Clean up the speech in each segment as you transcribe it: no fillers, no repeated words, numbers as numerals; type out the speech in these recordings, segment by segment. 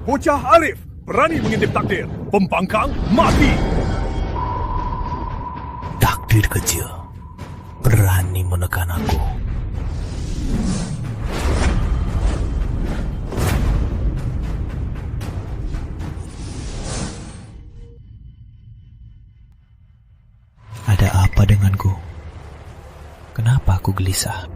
Bocah Arif berani mengintip takdir. Pembangkang mati. Takdir kecil berani menekan aku. Ada apa denganku? Kenapa aku gelisah?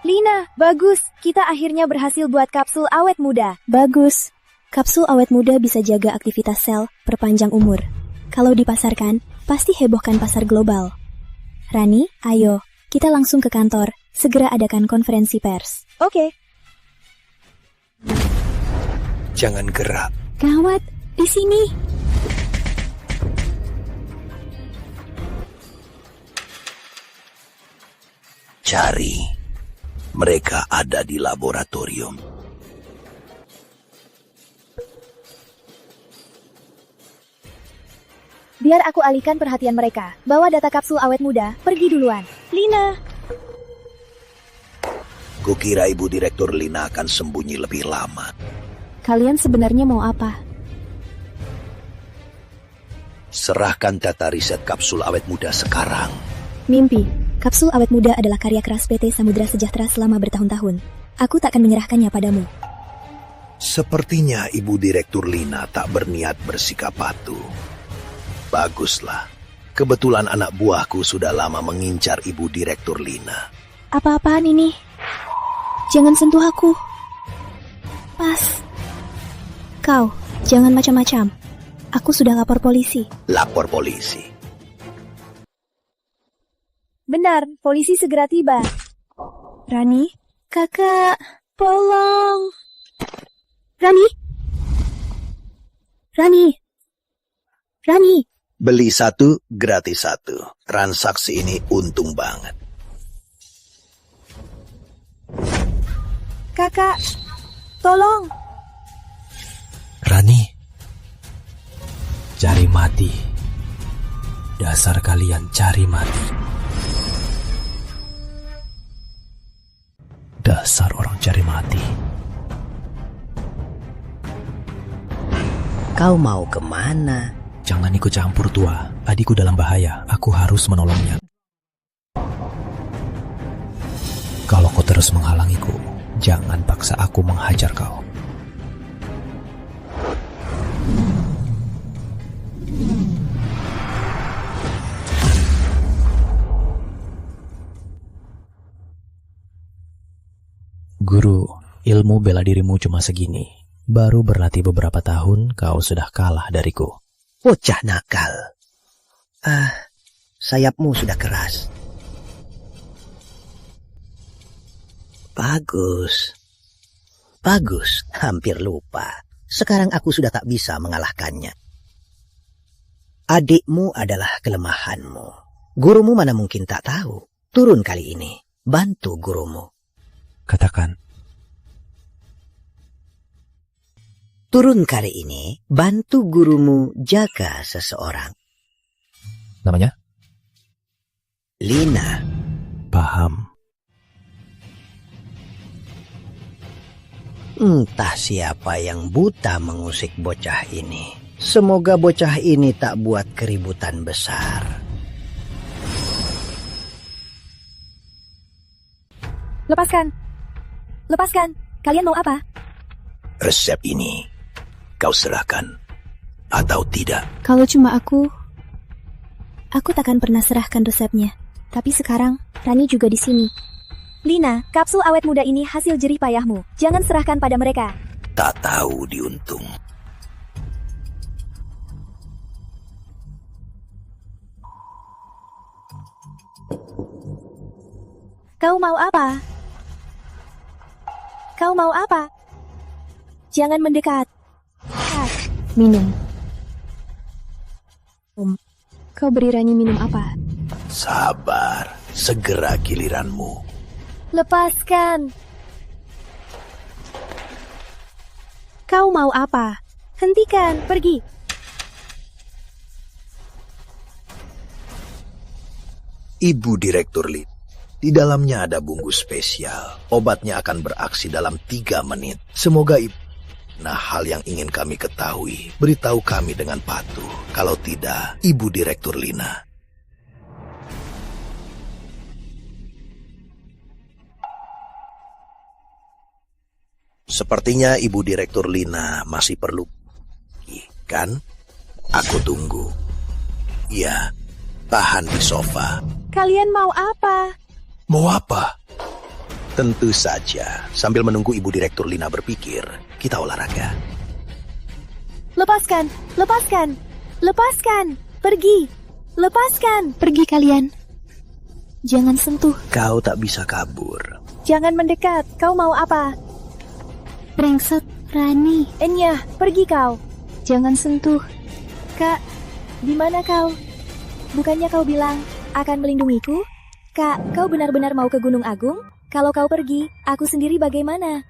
Lina, bagus. Kita akhirnya berhasil buat kapsul awet muda. Bagus. Kapsul awet muda bisa jaga aktivitas sel perpanjang umur. Kalau dipasarkan, pasti hebohkan pasar global. Rani, ayo, kita langsung ke kantor. Segera adakan konferensi pers. Oke. Jangan gerak. Gawat, di sini. Cari. Mereka ada di laboratorium. Biar aku alihkan perhatian mereka. Bawa data kapsul awet muda, pergi duluan. Lina. Kukira Ibu Direktur Lina akan sembunyi lebih lama. Kalian sebenarnya mau apa? Serahkan data riset kapsul awet muda sekarang. Mimpi. Kapsul awet muda adalah karya keras PT Samudra Sejahtera selama bertahun-tahun. Aku tak akan menyerahkannya padamu. Sepertinya Ibu Direktur Lina tak berniat bersikap patuh. Baguslah. Kebetulan anak buahku sudah lama mengincar Ibu Direktur Lina. Apa-apaan ini? Jangan sentuh aku. Pas. Kau, jangan macam-macam. Aku sudah lapor polisi. Lapor polisi. Benar, polisi segera tiba. Rani? Kakak, tolong. Rani? Rani? Rani? Beli satu, gratis satu. Transaksi ini untung banget. Kakak, tolong. Rani, cari mati. Dasar kalian cari mati. Dasar orang cari mati. Kau mau kemana? Jangan ikut campur tua. Adikku dalam bahaya. Aku harus menolongnya. Kalau kau terus menghalangiku, jangan paksa aku menghajar kau. Guru, ilmu bela dirimu cuma segini. Baru berlatih beberapa tahun, kau sudah kalah dariku. Bocah nakal. Sayapmu sudah keras. Bagus. Bagus, hampir lupa. Sekarang aku sudah tak bisa mengalahkannya. Adikmu adalah kelemahanmu. Gurumu mana mungkin tak tahu. Turun kali ini, bantu gurumu. Katakan. Turun kali ini, bantu gurumu jaga seseorang. Namanya? Lina. Paham. Entah siapa yang buta mengusik bocah ini. Semoga bocah ini tak buat keributan besar. Lepaskan. Lepaskan. Kalian mau apa? Resep ini kau serahkan atau tidak? Kalau cuma aku takkan pernah serahkan resepnya. Tapi sekarang, Rani juga di sini. Lina, kapsul awet muda ini hasil jerih payahmu. Jangan serahkan pada mereka. Tak tahu diuntung. Kau mau apa? Kau mau apa? Jangan mendekat. Minum. Kau beri Rani minum apa? Sabar, segera giliranmu. Lepaskan. Kau mau apa? Hentikan, pergi. Ibu Direktur Lina, Di dalamnya ada bumbu spesial. Obatnya akan beraksi dalam 3 menit. Semoga ibu... Nah, hal yang ingin kami ketahui, beritahu kami dengan patuh. Kalau tidak, Ibu Direktur Lina. Sepertinya Ibu Direktur Lina masih perlu... Kan? Aku tunggu. Ya, tahan di sofa. Kalian mau apa? Mau apa? Tentu saja, sambil menunggu Ibu Direktur Lina berpikir, kita olahraga. Lepaskan, lepaskan, lepaskan, pergi, lepaskan. Pergi kalian. Jangan sentuh. Kau tak bisa kabur. Jangan mendekat, kau mau apa? Brengsek, Rani. Enya, pergi kau. Jangan sentuh. Kak, di mana kau? Bukannya kau bilang akan melindungiku? Kak, kau benar-benar mau ke Gunung Agung? Kalau kau pergi, aku sendiri bagaimana?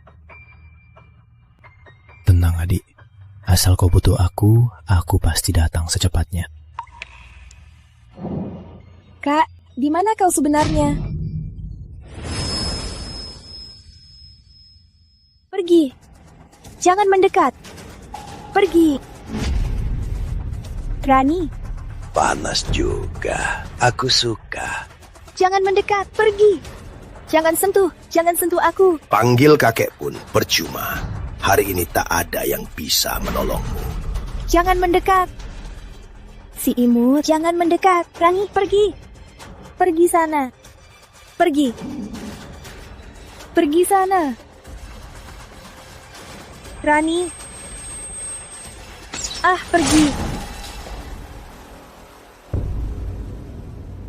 Tenang adik, asal kau butuh aku pasti datang secepatnya. Kak, di mana kau sebenarnya? Pergi. Jangan mendekat. Pergi. Rani, Panas juga. Aku suka. jangan mendekat. Pergi. Jangan sentuh aku. Panggil kakek pun percuma. Hari ini tak ada yang bisa menolongmu. Jangan mendekat. Si imut, jangan mendekat. Rani, pergi. Pergi sana. Pergi. Pergi sana. Rani. Pergi.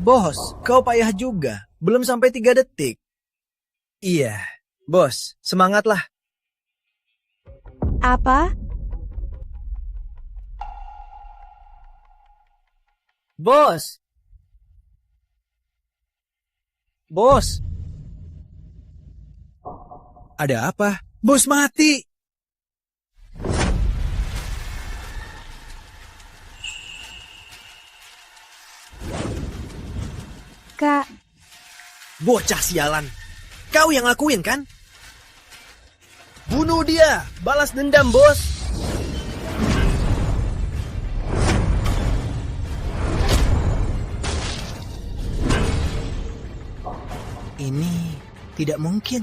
Bos, kau payah juga. Belum sampai 3 detik. Iya, bos, semangatlah. Apa? Bos! Bos! Ada apa? Bos mati! Kak, Bocah sialan. Kau yang lakuin kan? Bunuh dia! Balas dendam, bos! Ini tidak mungkin.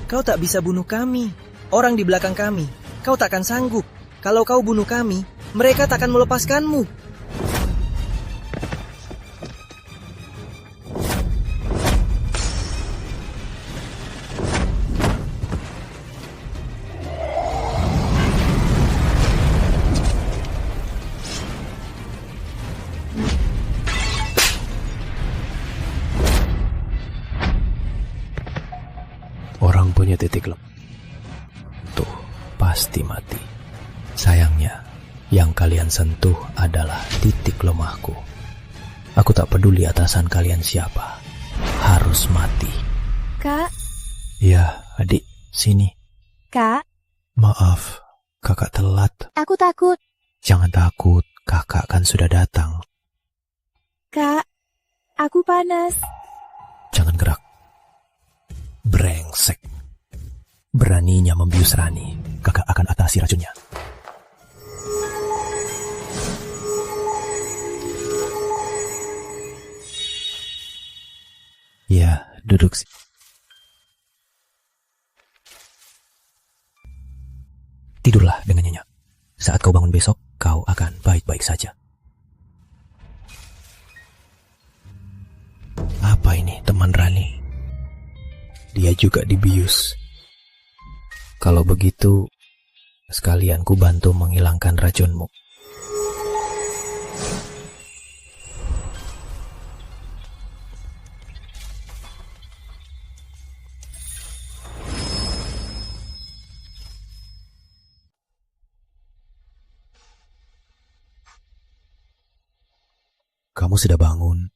Kau tak bisa bunuh kami. Orang di belakang kami. Kau takkan sanggup. Kalau kau bunuh kami, mereka takkan melepaskanmu. Orang punya titik lemah. Tuh, pasti mati. Sayangnya, yang kalian sentuh adalah titik lemahku. Aku tak peduli atasan kalian siapa. Harus mati. Kak, Ya, adik, sini. Kak, Maaf, kakak telat. aku takut. Jangan takut, kakak kan sudah datang. Kak, aku panas. Jangan gerak. Brengsek. Beraninya membius Rani, kakak akan atasi racunnya. Ya, duduk. Tidurlah dengan nyenyak. Saat kau bangun besok, kau akan baik-baik saja. Apa ini, teman Rani? Dia juga dibius. Kalau begitu, sekalian ku bantu menghilangkan racunmu. Kamu sudah bangun?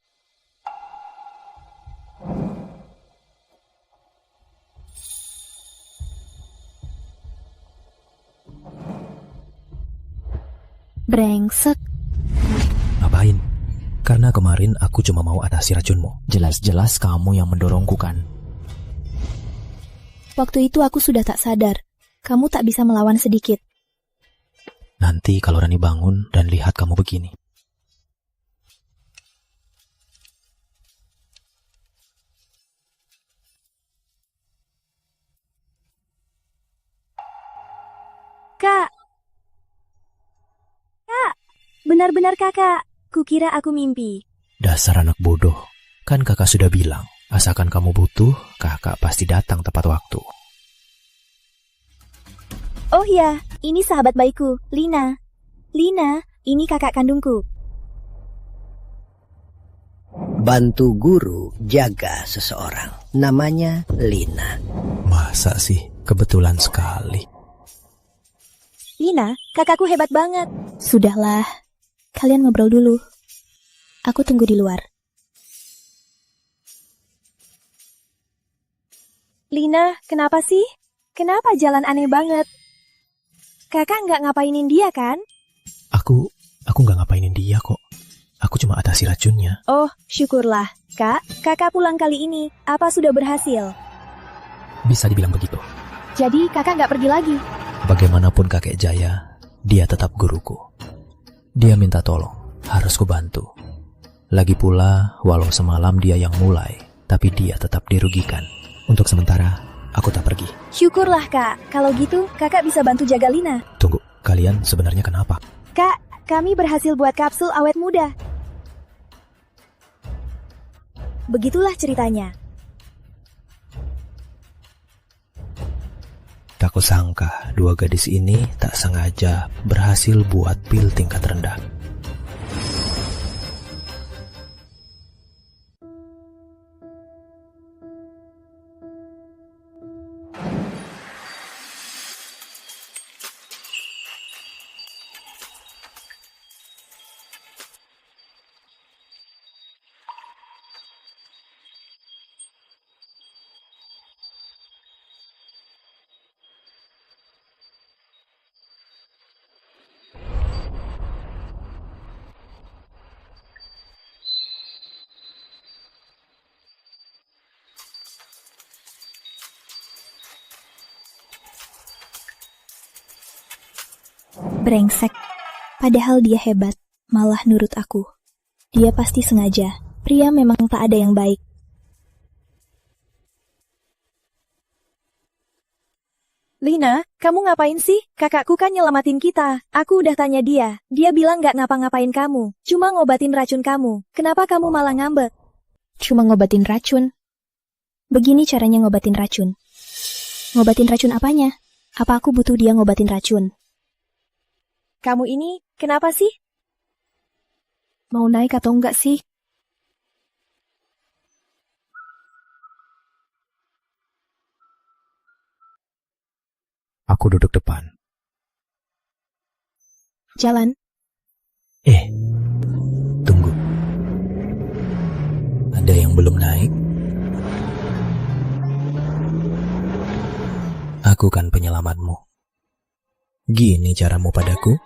Brengsek. Ngapain? Karena kemarin aku cuma mau atasi racunmu. Jelas-jelas kamu yang mendorongku kan. Waktu itu aku sudah tak sadar. Kamu tak bisa melawan sedikit. Nanti kalau Rani bangun dan lihat kamu begini. Kak! Kak! Benar-benar kakak. Kukira aku mimpi. Dasar anak bodoh. Kan kakak sudah bilang, asalkan kamu butuh, kakak pasti datang tepat waktu. Oh ya, ini sahabat baikku, Lina. Lina, ini kakak kandungku. Bantu guru jaga seseorang. Namanya Lina. Masa sih? Kebetulan sekali. Lina, kakakku hebat banget. Sudahlah, kalian ngobrol dulu. Aku tunggu di luar. Lina, kenapa sih? Kenapa jalan aneh banget? Kakak nggak ngapainin dia kan? Aku nggak ngapainin dia kok. Aku cuma atasi racunnya. Oh, syukurlah. Kak, kakak pulang kali ini. Apa sudah berhasil? Bisa dibilang begitu. Jadi kakak nggak pergi lagi? Bagaimanapun kakek Jaya, dia tetap guruku. Dia minta tolong, harus ku bantu. Lagi pula, walau semalam dia yang mulai, tapi dia tetap dirugikan. Untuk sementara, aku tak pergi. Syukurlah kak, kalau gitu kakak bisa bantu jaga Lina. Tunggu, kalian sebenarnya kenapa? Kak, kami berhasil buat kapsul awet muda. Begitulah ceritanya. Tak kusangka, dua gadis ini tak sengaja berhasil buat pil tingkat rendah. Brengsek. Padahal dia hebat, malah nurut aku. Dia pasti sengaja. Pria memang tak ada yang baik. Lina, kamu ngapain sih? Kakakku kan nyelamatin kita. Aku udah tanya dia. Dia bilang nggak ngapa-ngapain kamu. Cuma ngobatin racun kamu. Kenapa kamu malah ngambek? Cuma ngobatin racun. Begini caranya ngobatin racun. Ngobatin racun apanya? Apa aku butuh dia ngobatin racun? Kamu ini kenapa sih? Mau naik atau enggak sih? Aku duduk depan. Jalan. Tunggu. Ada yang belum naik? Aku kan penyelamatmu. Gini caramu padaku?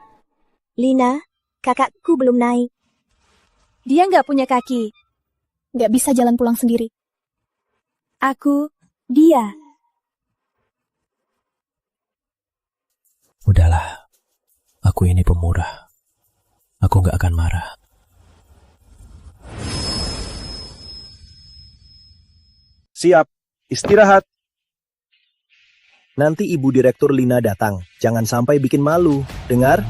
Lina, kakakku belum naik. Dia nggak punya kaki. Nggak bisa jalan pulang sendiri. Dia. Udahlah, aku ini pemurah. Aku nggak akan marah. Siap, istirahat. Nanti Ibu Direktur Lina datang. Jangan sampai bikin malu. Dengar?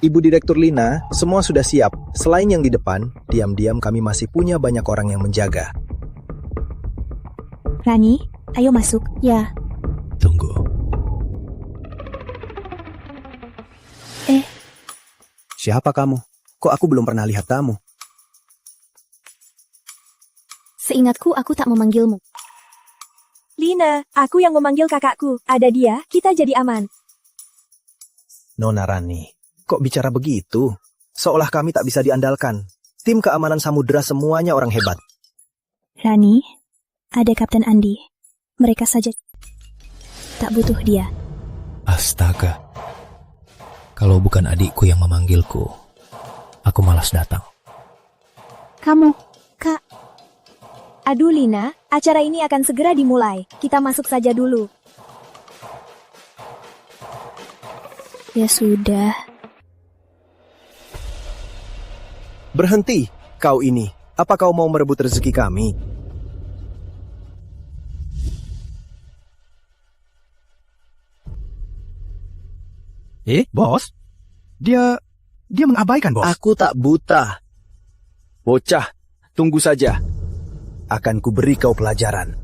Ibu Direktur Lina, semua sudah siap. Selain yang di depan, diam-diam kami masih punya banyak orang yang menjaga. Rani, ayo masuk. Ya. Tunggu. Siapa kamu? Kok aku belum pernah lihat kamu? Seingatku aku tak memanggilmu. Lina, aku yang memanggil kakakku. Ada dia, kita jadi aman. Nona Rani, kok bicara begitu? Seolah kami tak bisa diandalkan. Tim keamanan samudera semuanya orang hebat. Rani, ada Kapten Andi. Mereka saja tak butuh dia. Astaga. Kalau bukan adikku yang memanggilku, aku malas datang. Kamu, Kak. Aduh Lina, acara ini akan segera dimulai. Kita masuk saja dulu. Ya sudah. Berhenti, kau ini. Apa kau mau merebut rezeki kami? Bos? Dia mengabaikan, bos. Aku tak buta. Bocah, tunggu saja. Akan kuberi kau pelajaran.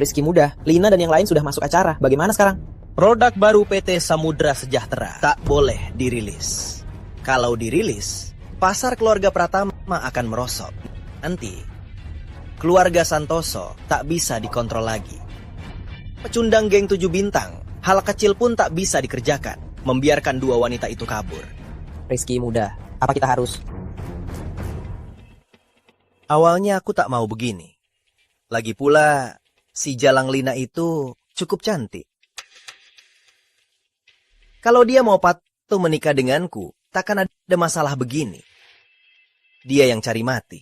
Rizky Muda, Lina dan yang lain sudah masuk acara. Bagaimana sekarang? Produk baru PT Samudra Sejahtera tak boleh dirilis. Kalau dirilis, pasar keluarga Pratama akan merosot. Nanti, keluarga Santoso tak bisa dikontrol lagi. Pecundang geng 7 bintang, hal kecil pun tak bisa dikerjakan, membiarkan 2 wanita itu kabur. Rizky Muda, apa kita harus? Awalnya aku tak mau begini. Lagi pula, si Jalang Lina itu cukup cantik. Kalau dia mau patuh menikah denganku, takkan ada masalah begini. Dia yang cari mati.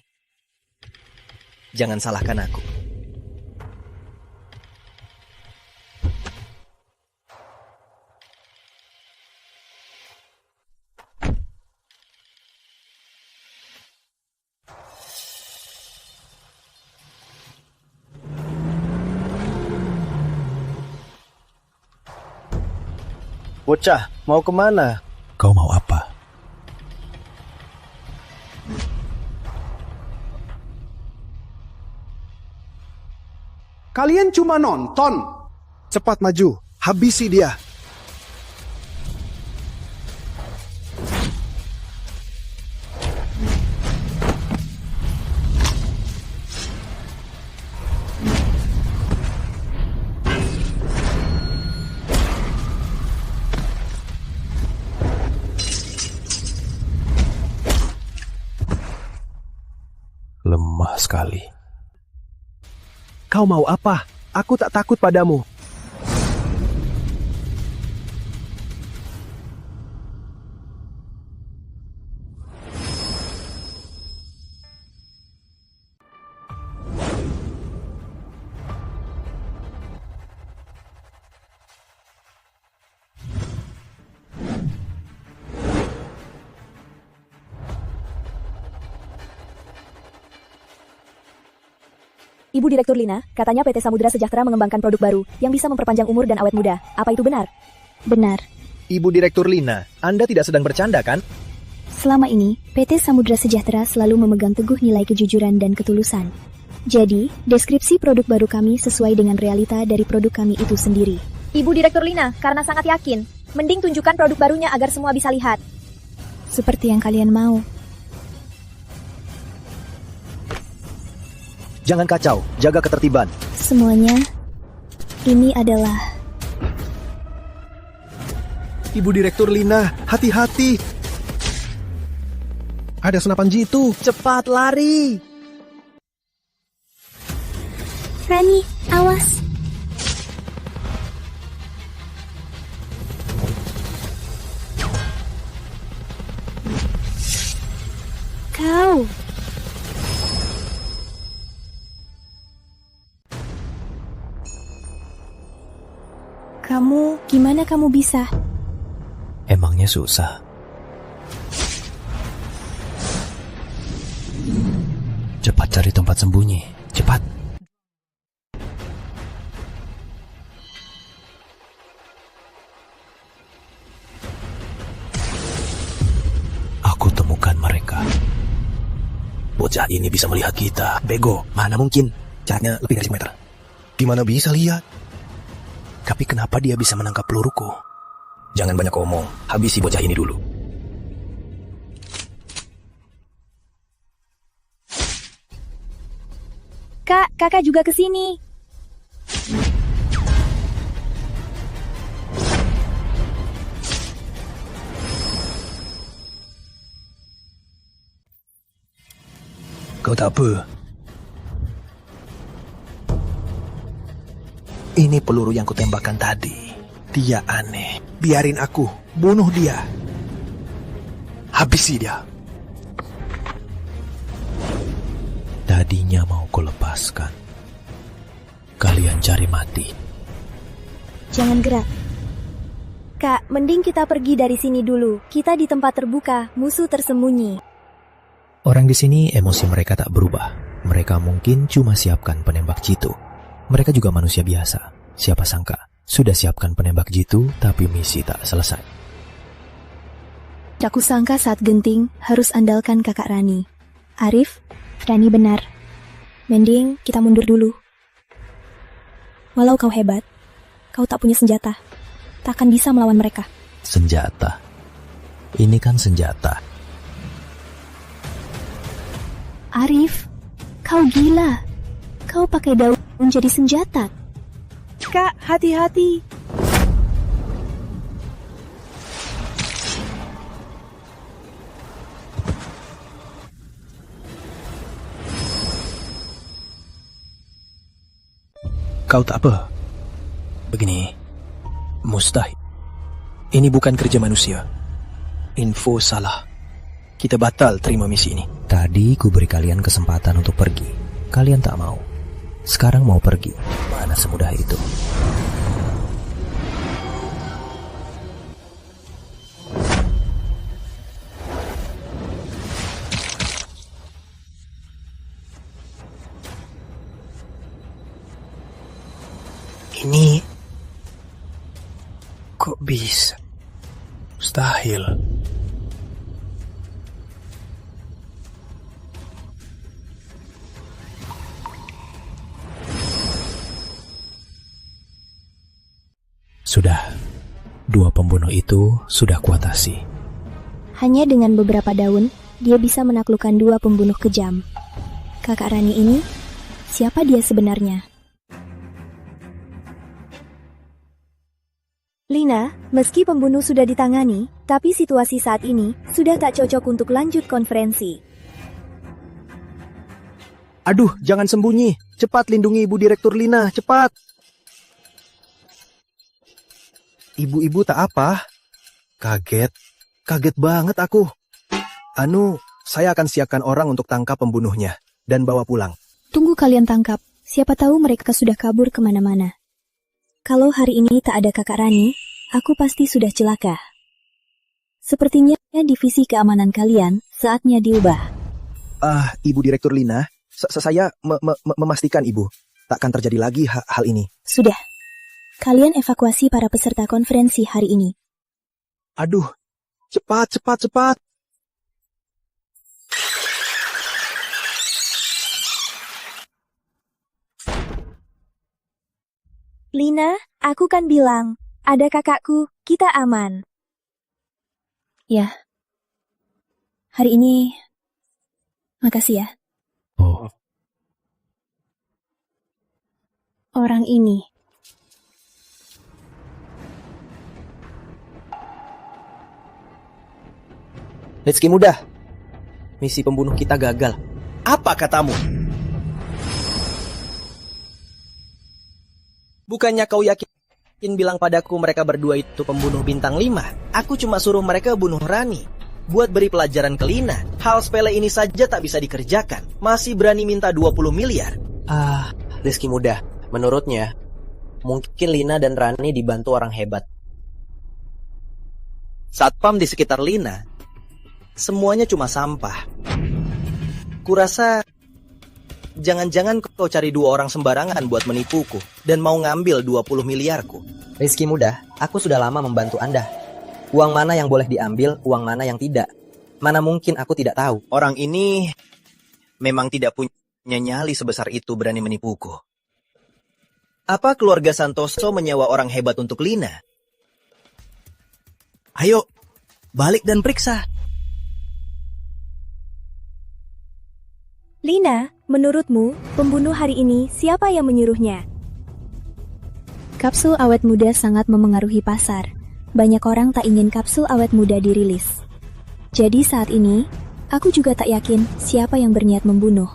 Jangan salahkan aku. Bocah, mau kemana? Kau mau apa? Kalian cuma nonton. Cepat maju, habisi dia. Lemah sekali. Kau mau apa? Aku tak takut padamu. Ibu Direktur Lina, katanya PT Samudra Sejahtera mengembangkan produk baru yang bisa memperpanjang umur dan awet muda. Apa itu benar? Benar. Ibu Direktur Lina, Anda tidak sedang bercanda kan? Selama ini, PT Samudra Sejahtera selalu memegang teguh nilai kejujuran dan ketulusan. Jadi, deskripsi produk baru kami sesuai dengan realita dari produk kami itu sendiri. Ibu Direktur Lina, karena sangat yakin, mending tunjukkan produk barunya agar semua bisa lihat. Seperti yang kalian mau. Jangan kacau, jaga ketertiban. Semuanya, ini adalah... Ibu Direktur Lina, hati-hati. Ada senapan jitu. Cepat lari! Rani, awas! Kau! Gimana kamu bisa? Emangnya susah? Cepat cari tempat sembunyi, cepat. Aku temukan mereka. bocah ini bisa melihat kita? Bego, mana mungkin? Jaraknya lebih dari 1 meter. Gimana bisa lihat? Tapi kenapa dia bisa menangkap peluruku? Jangan banyak omong, habisi bocah ini dulu. Kak, kakak juga ke sini. Kau tak apa? Ini peluru yang kutembakkan tadi. Dia aneh. Biarin aku bunuh dia. Habisi dia. Tadinya mau ku lepaskan. Kalian cari mati. Jangan gerak. Kak, mending kita pergi dari sini dulu. Kita di tempat terbuka, musuh tersembunyi. Orang di sini emosi mereka tak berubah. Mereka mungkin cuma siapkan penembak jitu. Mereka juga manusia biasa. Siapa sangka, sudah siapkan penembak jitu, tapi misi tak selesai. Aku sangka saat genting harus andalkan kakak Rani. Arif, Rani benar. Mending kita mundur dulu. Walau kau hebat, kau tak punya senjata. Takkan bisa melawan mereka. Senjata. Ini kan senjata. Arif, kau gila. Kau pakai daun jadi senjata. Kak, hati-hati. Kau tak apa? Begini, mustahil. Ini bukan kerja manusia. Info salah. Kita batal terima misi ini. Tadi ku beri kalian kesempatan untuk pergi. Kalian tak mau. Sekarang mau pergi. Mana semudah itu? Ini kok bisa? Mustahil. Sudah. 2 pembunuh itu sudah kuatasi. Hanya dengan beberapa daun, dia bisa menaklukkan 2 pembunuh kejam. Kakak Rani ini, siapa dia sebenarnya? Lina, meski pembunuh sudah ditangani, tapi situasi saat ini sudah tak cocok untuk lanjut konferensi. Aduh, jangan sembunyi. Cepat lindungi Ibu Direktur Lina, cepat. Ibu-ibu tak apa? Kaget banget aku. Saya akan siapkan orang untuk tangkap pembunuhnya dan bawa pulang. Tunggu kalian tangkap. Siapa tahu mereka sudah kabur kemana-mana. Kalau hari ini tak ada kakak Rani, aku pasti sudah celaka. Sepertinya divisi keamanan kalian saatnya diubah. Ibu Direktur Lina, saya memastikan Ibu, takkan terjadi lagi hal ini. Sudah. Kalian evakuasi para peserta konferensi hari ini. Aduh, cepat. Lina, aku kan bilang, ada kakakku, kita aman. Ya. Hari ini, makasih ya. Oh, Orang ini. Rizky muda, misi pembunuh kita gagal. Apa katamu? Bukannya kau yakin bilang padaku mereka berdua itu pembunuh bintang 5? Aku cuma suruh mereka bunuh Rani. Buat beri pelajaran ke Lina. Hal sepele ini saja tak bisa dikerjakan. Masih berani minta 20 miliar. Rizky muda, menurutnya mungkin Lina dan Rani dibantu orang hebat. Satpam di sekitar Lina semuanya cuma sampah. Kurasa jangan-jangan kau cari 2 orang sembarangan buat menipuku dan mau ngambil 20 miliarku. Rizky muda, aku sudah lama membantu Anda. Uang mana yang boleh diambil, uang mana yang tidak. Mana mungkin aku tidak tahu. Orang ini memang tidak punya nyali sebesar itu berani menipuku. Apa keluarga Santoso menyewa orang hebat untuk Lina? Ayo, balik dan periksa. Lina, menurutmu, pembunuh hari ini siapa yang menyuruhnya? Kapsul awet muda sangat memengaruhi pasar. Banyak orang tak ingin kapsul awet muda dirilis. Jadi saat ini, aku juga tak yakin siapa yang berniat membunuh.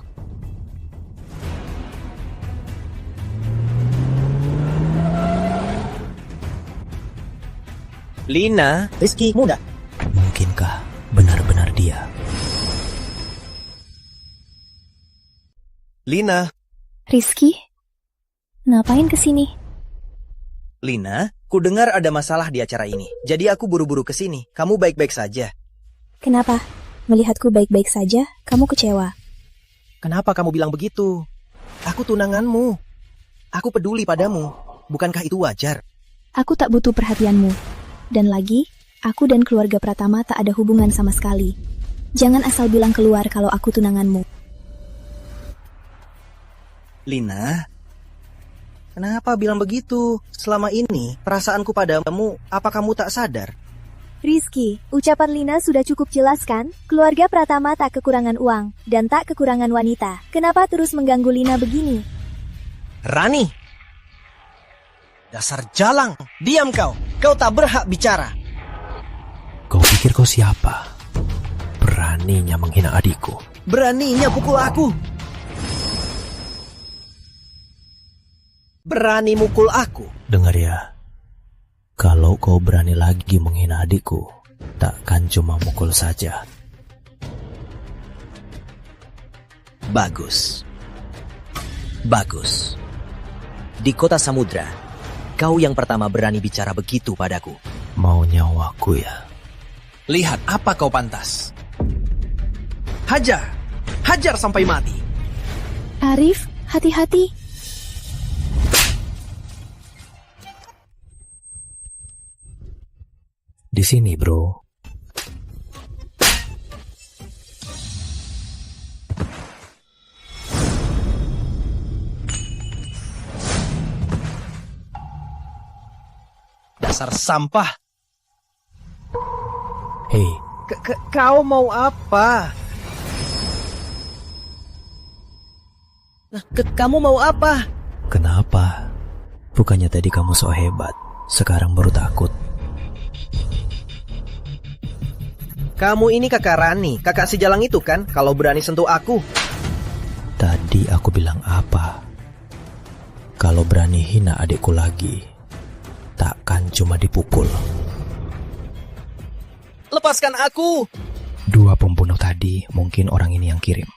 Lina, Rizky muda. Mungkinkah benar-benar dia? Lina, Rizky, ngapain kesini? Lina, ku dengar ada masalah di acara ini. Jadi aku buru-buru kesini. Kamu baik-baik saja. Kenapa? Melihatku baik-baik saja, kamu kecewa. Kenapa kamu bilang begitu? Aku tunanganmu. Aku peduli padamu. Bukankah itu wajar? Aku tak butuh perhatianmu. Dan lagi, aku dan keluarga Pratama tak ada hubungan sama sekali. Jangan asal bilang keluar kalau aku tunanganmu. Lina, kenapa bilang begitu? Selama ini, perasaanku padamu, apa kamu tak sadar? Rizky, ucapan Lina sudah cukup jelas kan? Keluarga Pratama tak kekurangan uang, dan tak kekurangan wanita. Kenapa terus mengganggu Lina begini? Rani! Dasar jalang, diam kau. Kau tak berhak bicara. Kau pikir kau siapa? Beraninya menghina adikku. Beraninya pukul aku. Berani mukul aku. Dengar ya, kalau kau berani lagi menghina adikku, takkan cuma mukul saja. Bagus. Bagus. Di kota Samudra, kau yang pertama berani bicara begitu padaku. Mau nyawaku ya? Lihat apa kau pantas. Hajar. Hajar sampai mati. Arif, hati-hati. Di sini, bro. Dasar sampah. Hei, Kau mau apa? Kamu mau apa? kenapa? Bukannya tadi kamu so hebat, sekarang baru takut. Kamu ini kakak Rani, kakak si Jalang itu kan? Kalau berani sentuh aku. Tadi aku bilang apa? Kalau berani hina adikku lagi, takkan cuma dipukul. Lepaskan aku. Dua pembunuh tadi mungkin orang ini yang kirim.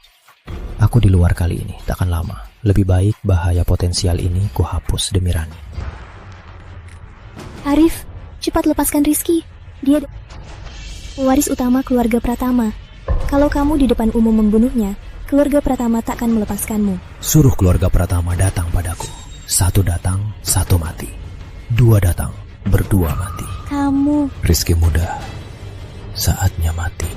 Aku di luar kali ini, takkan lama. Lebih baik bahaya potensial ini ku hapus demi Rani. Arif, cepat lepaskan Rizky. Dia waris utama keluarga Pratama. Kalau kamu di depan umum membunuhnya, keluarga Pratama takkan melepaskanmu. Suruh keluarga Pratama datang padaku. Satu datang, satu mati. Dua datang, berdua mati. Kamu... Rizky muda, saatnya mati.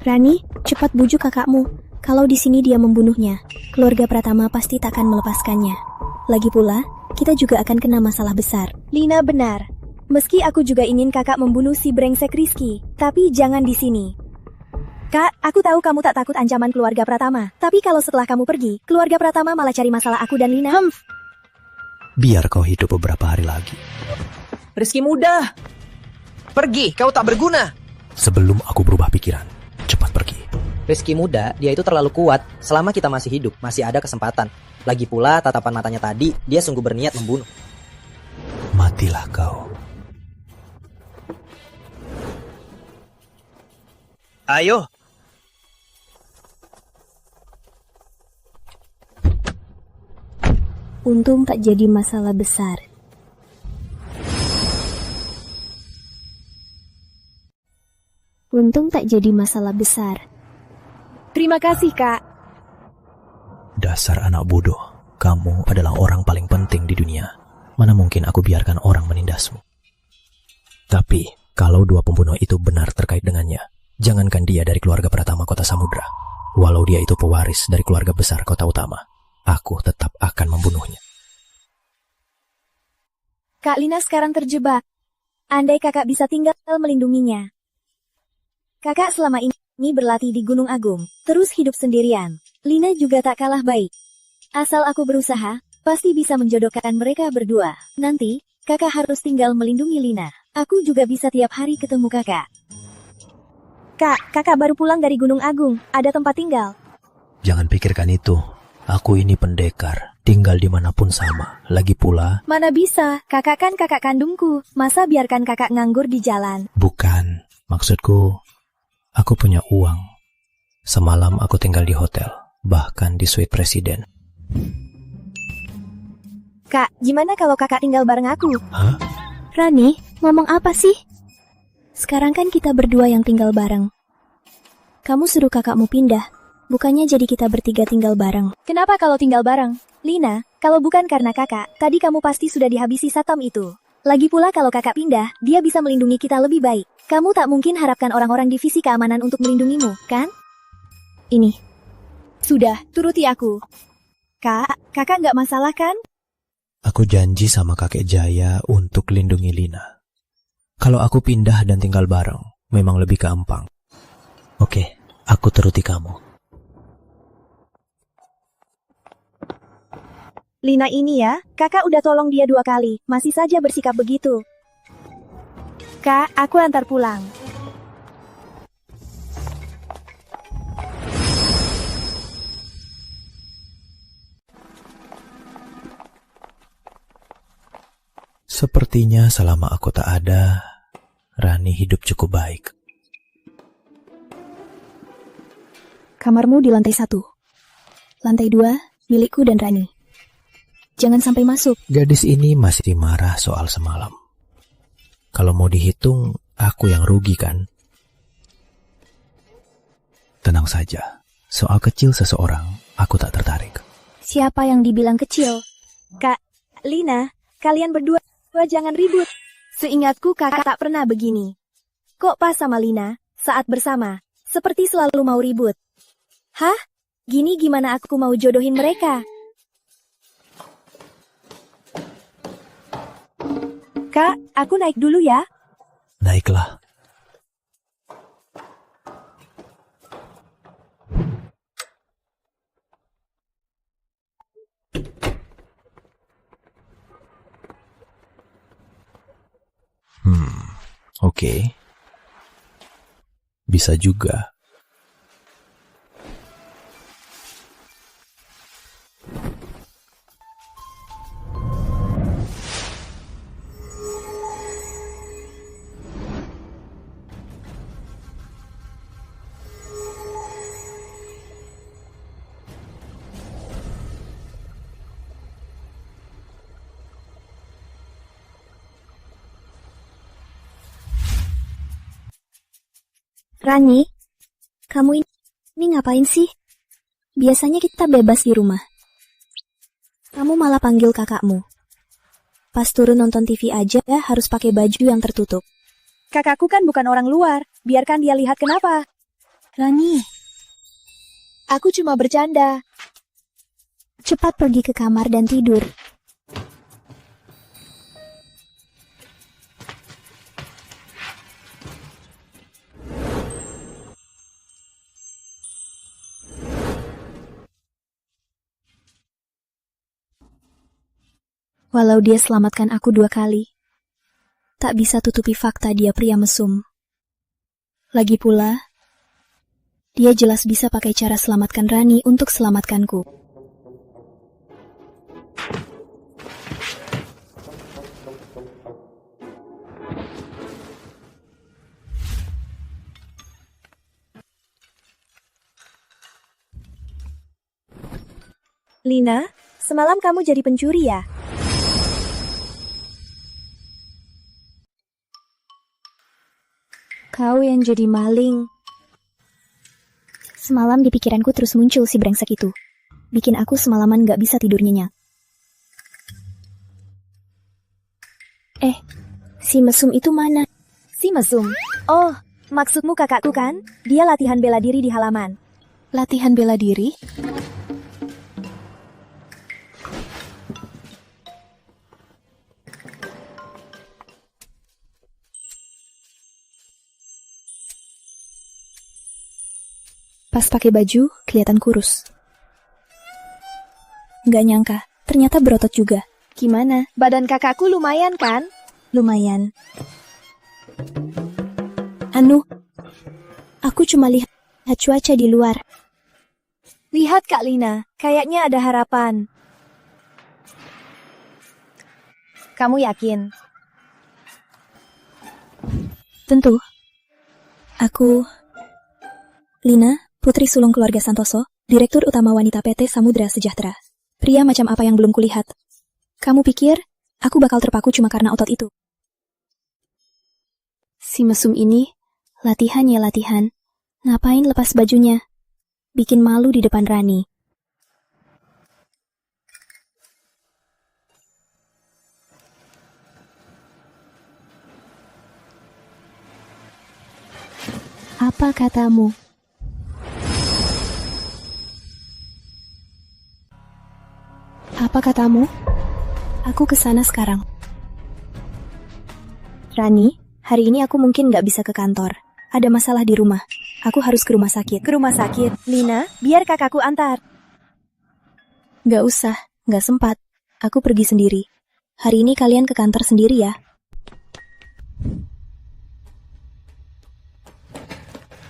Rani, cepat bujuk kakakmu. Kalau di sini dia membunuhnya, keluarga Pratama pasti takkan melepaskannya. Lagi pula, kita juga akan kena masalah besar. Lina benar. Meski aku juga ingin kakak membunuh si brengsek Rizky, tapi jangan di sini. Kak, aku tahu kamu tak takut ancaman keluarga Pratama. Tapi kalau setelah kamu pergi, keluarga Pratama malah cari masalah aku dan Lina. Biar kau hidup beberapa hari lagi. Rizky muda. Pergi, kau tak berguna. Sebelum aku berubah pikiran, cepat pergi. Rizky muda, dia itu terlalu kuat. Selama kita masih hidup, masih ada kesempatan. Lagi pula tatapan matanya tadi, dia sungguh berniat membunuh. Matilah kau. Ayo. Untung tak jadi masalah besar. Untung tak jadi masalah besar. Terima kasih, Kak. Dasar anak bodoh. Kamu adalah orang paling penting di dunia. Mana mungkin aku biarkan orang menindasmu. Tapi, kalau dua pembunuh itu benar terkait dengannya, jangankan dia dari keluarga Pratama Kota Samudra, walau dia itu pewaris dari keluarga besar kota utama, aku tetap akan membunuhnya. Kak Lina sekarang terjebak. Andai kakak bisa tinggal melindunginya. Kakak selama ini berlatih di Gunung Agung, terus hidup sendirian. Lina juga tak kalah baik. Asal aku berusaha, pasti bisa menjodohkan mereka berdua. Nanti, kakak harus tinggal melindungi Lina. Aku juga bisa tiap hari ketemu kakak. Kak, kakak baru pulang dari Gunung Agung. Ada tempat tinggal. Jangan pikirkan itu. Aku ini pendekar. Tinggal dimanapun sama. Lagi pula... Mana bisa, kakak kan kakak kandungku. Masa biarkan kakak nganggur di jalan? Bukan. Maksudku, aku punya uang. Semalam aku tinggal di hotel. Bahkan di suite presiden. Kak, gimana kalau kakak tinggal bareng aku? Hah? Rani, ngomong apa sih? Sekarang kan kita berdua yang tinggal bareng. Kamu suruh kakakmu pindah. Bukannya jadi kita bertiga tinggal bareng. Kenapa kalau tinggal bareng? Lina, kalau bukan karena kakak, tadi kamu pasti sudah dihabisi Satam itu. Lagi pula kalau kakak pindah, dia bisa melindungi kita lebih baik. Kamu tak mungkin harapkan orang-orang divisi keamanan untuk melindungimu, kan? Ini. Sudah, turuti aku. Kak, kakak nggak masalah kan? Aku janji sama kakek Jaya untuk lindungi Lina. Kalau aku pindah dan tinggal bareng, memang lebih gampang. Oke, aku turuti kamu. Lina ini ya, kakak udah tolong dia 2 kali, masih saja bersikap begitu. Kak, aku antar pulang. Sepertinya selama aku tak ada, Rani hidup cukup baik. Kamarmu di lantai 1. Lantai 2, milikku dan Rani. Jangan sampai masuk. Gadis ini masih marah soal semalam. Kalau mau dihitung, aku yang rugi kan? Tenang saja, soal kecil seseorang, aku tak tertarik. Siapa yang dibilang kecil? Kak, Lina, kalian berdua jangan ribut. Seingatku kakak tak pernah begini. Kok pas sama Lina, saat bersama, seperti selalu mau ribut. Hah? Gini gimana aku mau jodohin mereka? Kak, aku naik dulu ya. Naiklah. Oke. Bisa juga. Rani, kamu ini ngapain sih? Biasanya kita bebas di rumah. Kamu malah panggil kakakmu. Pas turun nonton TV aja harus pakai baju yang tertutup. Kakakku kan bukan orang luar, biarkan dia lihat kenapa. Rani, Aku cuma bercanda. cepat pergi ke kamar dan tidur. Walau dia selamatkan aku 2 kali, tak bisa tutupi fakta dia pria mesum. Lagi pula, dia jelas bisa pakai cara selamatkan Rani untuk selamatkanku. Lina, semalam kamu jadi pencuri ya? Kau yang jadi maling. Semalam di pikiranku terus muncul si brengsek itu. Bikin aku semalaman gak bisa tidur nyenyak. Si mesum itu mana? Si mesum. Oh, maksudmu kakakku kan? Dia latihan bela diri di halaman. Latihan bela diri? Pas pakai baju, kelihatan kurus. Nggak nyangka, ternyata berotot juga. Gimana? Badan kakakku lumayan kan? Lumayan. Anu, aku cuma lihat cuaca di luar. Lihat Kak Lina, kayaknya ada harapan. Kamu yakin? Tentu. Aku... Lina, putri sulung keluarga Santoso, Direktur Utama Wanita PT Samudra Sejahtera. Pria macam apa yang belum kulihat? Kamu pikir, aku bakal terpaku cuma karena otot itu? Si mesum ini, latihan ya latihan. Ngapain lepas bajunya? Bikin malu di depan Rani. Apa katamu? Apa katamu? Aku kesana sekarang. Rani, hari ini aku mungkin nggak bisa ke kantor. Ada masalah di rumah. Aku harus ke rumah sakit. Ke rumah sakit? Lina, biar kakakku antar. Nggak usah, nggak sempat. Aku pergi sendiri. Hari ini kalian ke kantor sendiri ya.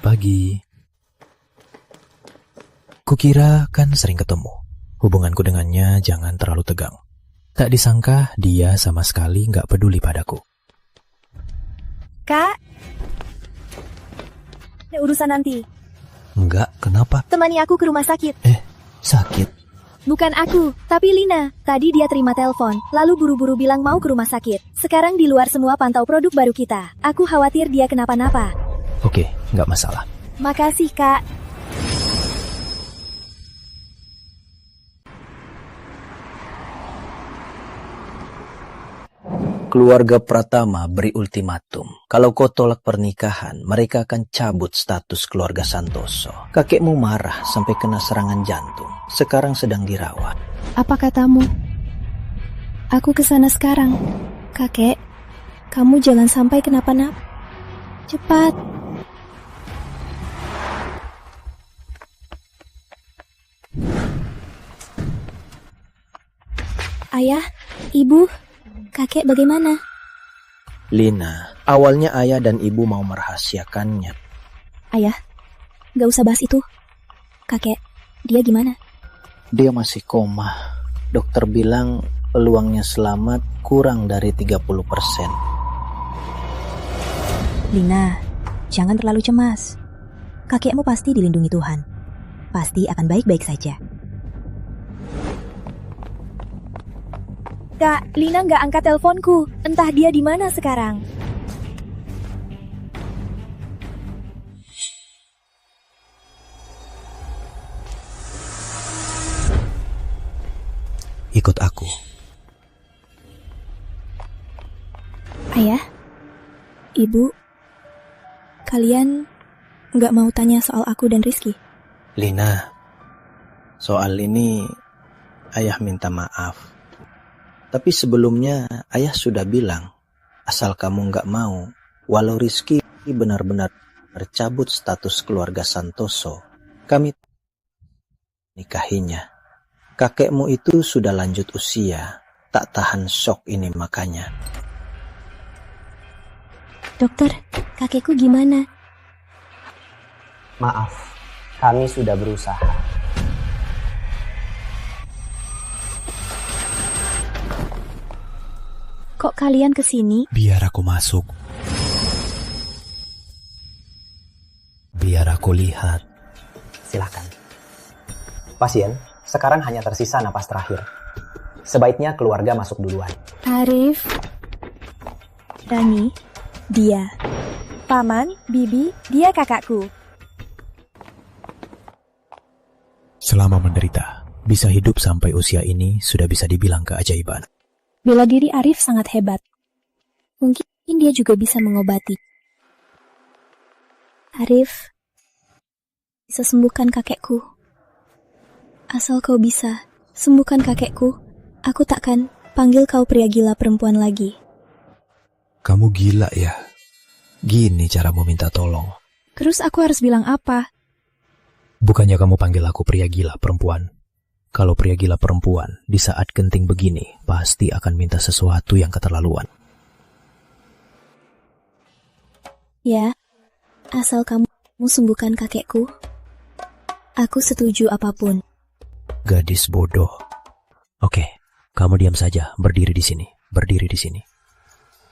Pagi. Kukira kan sering ketemu. Hubunganku dengannya jangan terlalu tegang. Tak disangka dia sama sekali nggak peduli padaku. Kak, ada urusan nanti. Enggak, kenapa? Temani aku ke rumah sakit. Sakit? Bukan aku, tapi Lina. Tadi dia terima telepon, lalu buru-buru bilang mau ke rumah sakit. Sekarang di luar semua pantau produk baru kita. Aku khawatir dia kenapa-napa. Oke, nggak masalah. Makasih, Kak. Keluarga Pratama beri ultimatum. Kalau kau tolak pernikahan, mereka akan cabut status keluarga Santoso. Kakekmu marah sampai kena serangan jantung. Sekarang sedang dirawat. Apa katamu? Aku kesana sekarang. Kakek, kamu jangan sampai kenapa-napa. Cepat. Ayah, ibu, kakek bagaimana? Lina, awalnya ayah dan ibu mau merahasiakannya. Ayah, gak usah bahas itu. Kakek, dia gimana? Dia masih koma. Dokter bilang peluangnya selamat kurang dari 30%. Lina, jangan terlalu cemas. Kakekmu pasti dilindungi Tuhan. Pasti akan baik-baik saja. Kak, Lina nggak angkat teleponku. Entah dia di mana sekarang. Ikut aku. Ayah, ibu, kalian nggak mau tanya soal aku dan Rizky? Lina, soal ini ayah minta maaf. Tapi sebelumnya ayah sudah bilang, asal kamu nggak mau, walau Rizky benar-benar tercabut status keluarga Santoso, kami nikahinya. Kakekmu itu sudah lanjut usia, tak tahan shock ini makanya. Dokter, kakekku gimana? Maaf, kami sudah berusaha. Kok kalian kesini? Biar aku masuk. Biar aku lihat. Silakan. Pasien, sekarang hanya tersisa napas terakhir. Sebaiknya keluarga masuk duluan. Arif, Rani, Dia. Paman, Bibi, dia kakakku. Selama menderita, bisa hidup sampai usia ini sudah bisa dibilang keajaiban. bela diri Arif sangat hebat. Mungkin dia juga bisa mengobati. Arif, bisa sembuhkan kakekku. Asal kau bisa sembuhkan kakekku, aku takkan panggil kau pria gila perempuan lagi. Kamu gila ya? Gini cara meminta tolong. Terus aku harus bilang apa? Bukannya kamu panggil aku pria gila perempuan. Kalau pria gila perempuan di saat genting begini pasti akan minta sesuatu yang keterlaluan. Ya, asal kamu sembuhkan kakekku, aku setuju apapun. Gadis bodoh. Oke, kamu diam saja, berdiri di sini.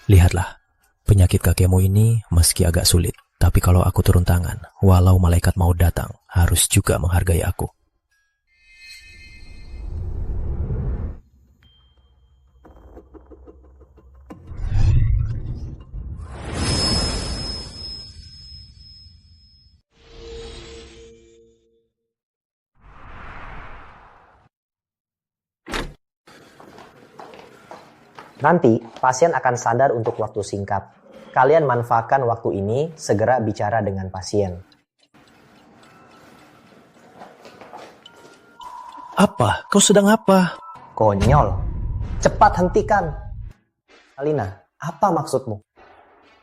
Lihatlah, penyakit kakekmu ini meski agak sulit, tapi kalau aku turun tangan, walau malaikat mau datang, harus juga menghargai aku. Nanti, pasien akan sadar untuk waktu singkat. Kalian manfaatkan waktu ini, segera bicara dengan pasien. Apa? Kau sedang apa? Konyol. Cepat hentikan. Alina, apa maksudmu?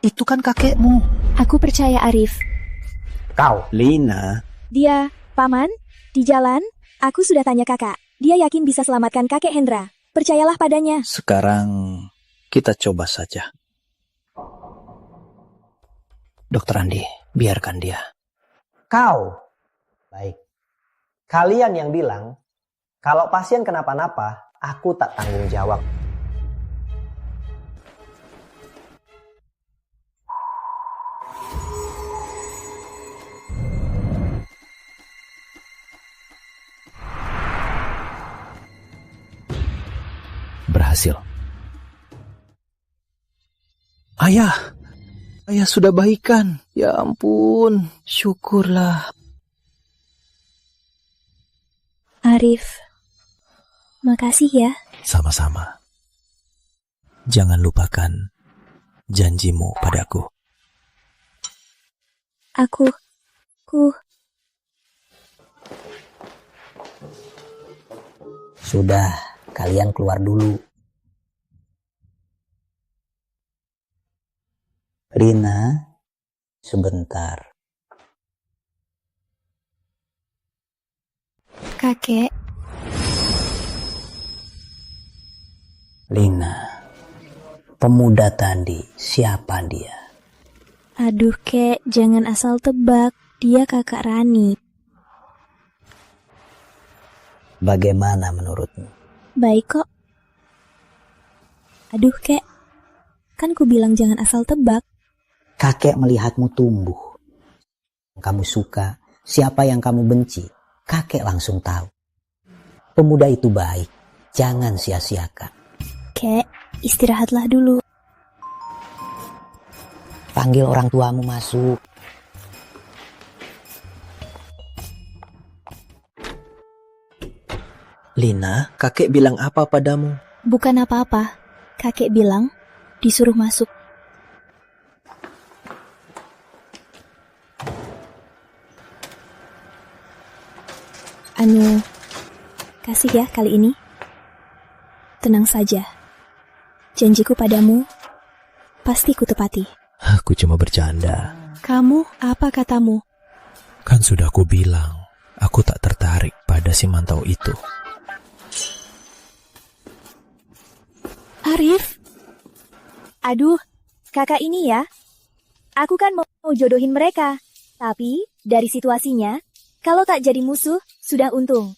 Itu kan kakekmu. Aku percaya Arif. Kau. Lina. Dia, Paman, di jalan, aku sudah tanya kakak. Dia yakin bisa selamatkan kakek Hendra. Percayalah padanya. Sekarang kita coba saja. Dokter Andi, biarkan dia. Kau. Baik. Kalian yang bilang, kalau pasien kenapa-napa, aku tak tanggung jawab. Berhasil. Ayah sudah baikan. Ya ampun, syukurlah. Arif, makasih ya. Sama-sama. Jangan lupakan janjimu padaku. Aku. Sudah, kalian keluar dulu. Rina, sebentar. Kakek, Lina, pemuda tadi, siapa dia? aduh kek, jangan asal tebak. Dia kakak Rani. Bagaimana menurutmu? Baik kok. Aduh kek, kan ku bilang jangan asal tebak. Kakek melihatmu tumbuh. Kamu suka, siapa yang kamu benci, kakek langsung tahu. Pemuda itu baik, jangan sia-siakan. Kek, istirahatlah dulu. Panggil orang tuamu masuk. Lina, kakek bilang apa padamu? Bukan apa-apa. Kakek bilang disuruh masuk. Kasih ya kali ini. Tenang saja. Janjiku padamu pasti ku tepati. Aku cuma bercanda. Kamu, apa katamu? Kan sudah aku bilang, aku tak tertarik pada si mantau itu. Arif, Aduh, kakak ini ya. Aku kan mau jodohin mereka. Tapi, dari situasinya, kalau tak jadi musuh, sudah untung.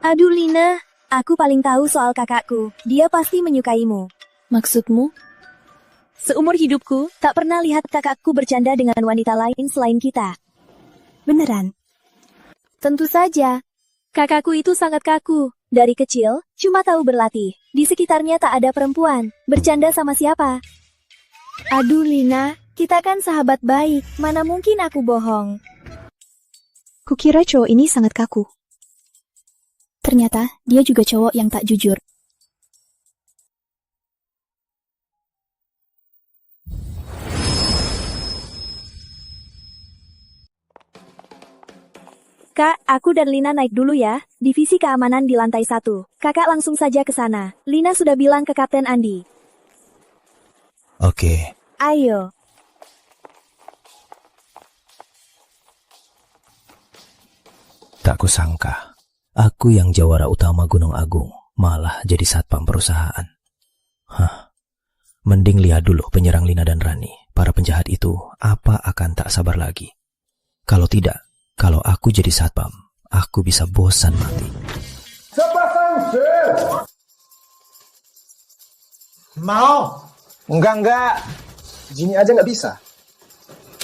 Aduh Lina, aku paling tahu soal kakakku. Dia pasti menyukaimu. maksudmu? Seumur hidupku, tak pernah lihat kakakku bercanda dengan wanita lain selain kita. Beneran? Tentu saja. Kakakku itu sangat kaku. Dari kecil, cuma tahu berlatih. Di sekitarnya tak ada perempuan. Bercanda sama siapa? Aduh Lina, kita kan sahabat baik. Mana mungkin aku bohong. Kukira cowok ini sangat kaku. Ternyata dia juga cowok yang tak jujur. Kak, aku dan Lina naik dulu ya. Divisi keamanan di lantai 1. Kakak langsung saja ke sana. Lina sudah bilang ke Kapten Andi. Oke. Ayo. Tak kusangka, aku yang jawara utama Gunung Agung malah jadi satpam perusahaan. Mending lihat dulu penyerang Lina dan Rani. Para penjahat itu apa akan tak sabar lagi. Kalau tidak, kalau aku jadi satpam, aku bisa bosan mati. Mau? Enggak. Gini aja nggak bisa.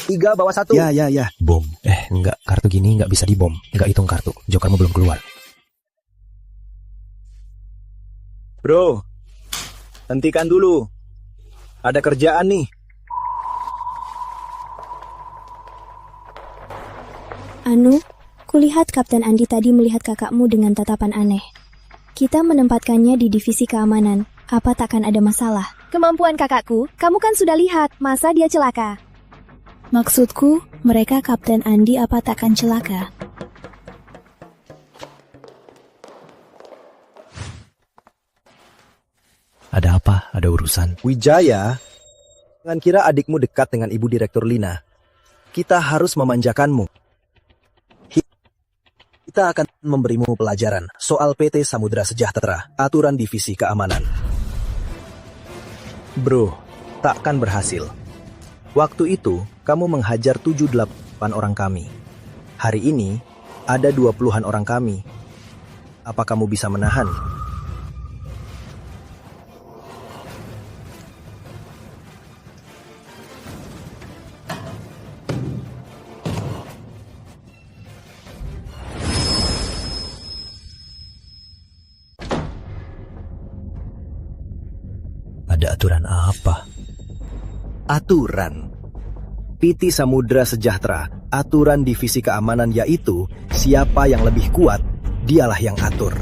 3 bawah 1. Ya. Bom. Enggak. Kartu gini nggak bisa dibom. Nggak hitung kartu. Jokermu belum keluar. Bro, hentikan dulu. Ada kerjaan nih. Anu, kulihat Kapten Andi tadi melihat kakakmu dengan tatapan aneh. Kita menempatkannya di divisi keamanan. Apa takkan ada masalah? Kemampuan kakakku, kamu kan sudah lihat. Masa dia celaka? Maksudku, mereka Kapten Andi apa takkan celaka? Ada apa? Ada urusan? Wijaya, jangan kira adikmu dekat dengan Ibu Direktur Lina. Kita harus memanjakanmu. Kita akan memberimu pelajaran soal PT Samudra Sejahtera, aturan divisi keamanan. Bro, takkan berhasil. Waktu itu, kamu menghajar 7-8 orang kami. Hari ini, ada 20-an orang kami. Apa kamu bisa menahan? Ada aturan apa? Aturan PT Samudra Sejahtera, aturan divisi keamanan yaitu siapa yang lebih kuat, dialah yang atur.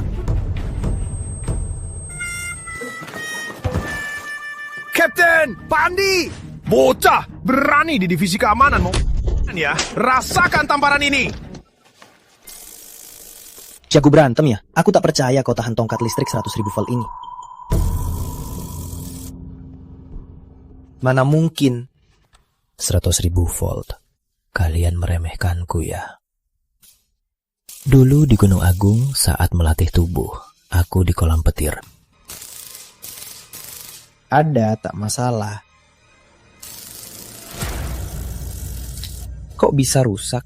Kapten, Pak Andi! Bocah, berani di divisi keamanan mau? Ya, rasakan tamparan ini! Jago berantem ya? Aku tak percaya kau tahan tongkat listrik 100.000 volt ini. Mana mungkin? 100.000 volt. Kalian meremehkanku ya. Dulu di Gunung Agung saat melatih tubuh, aku di kolam petir. Ada, tak masalah. Kok bisa rusak?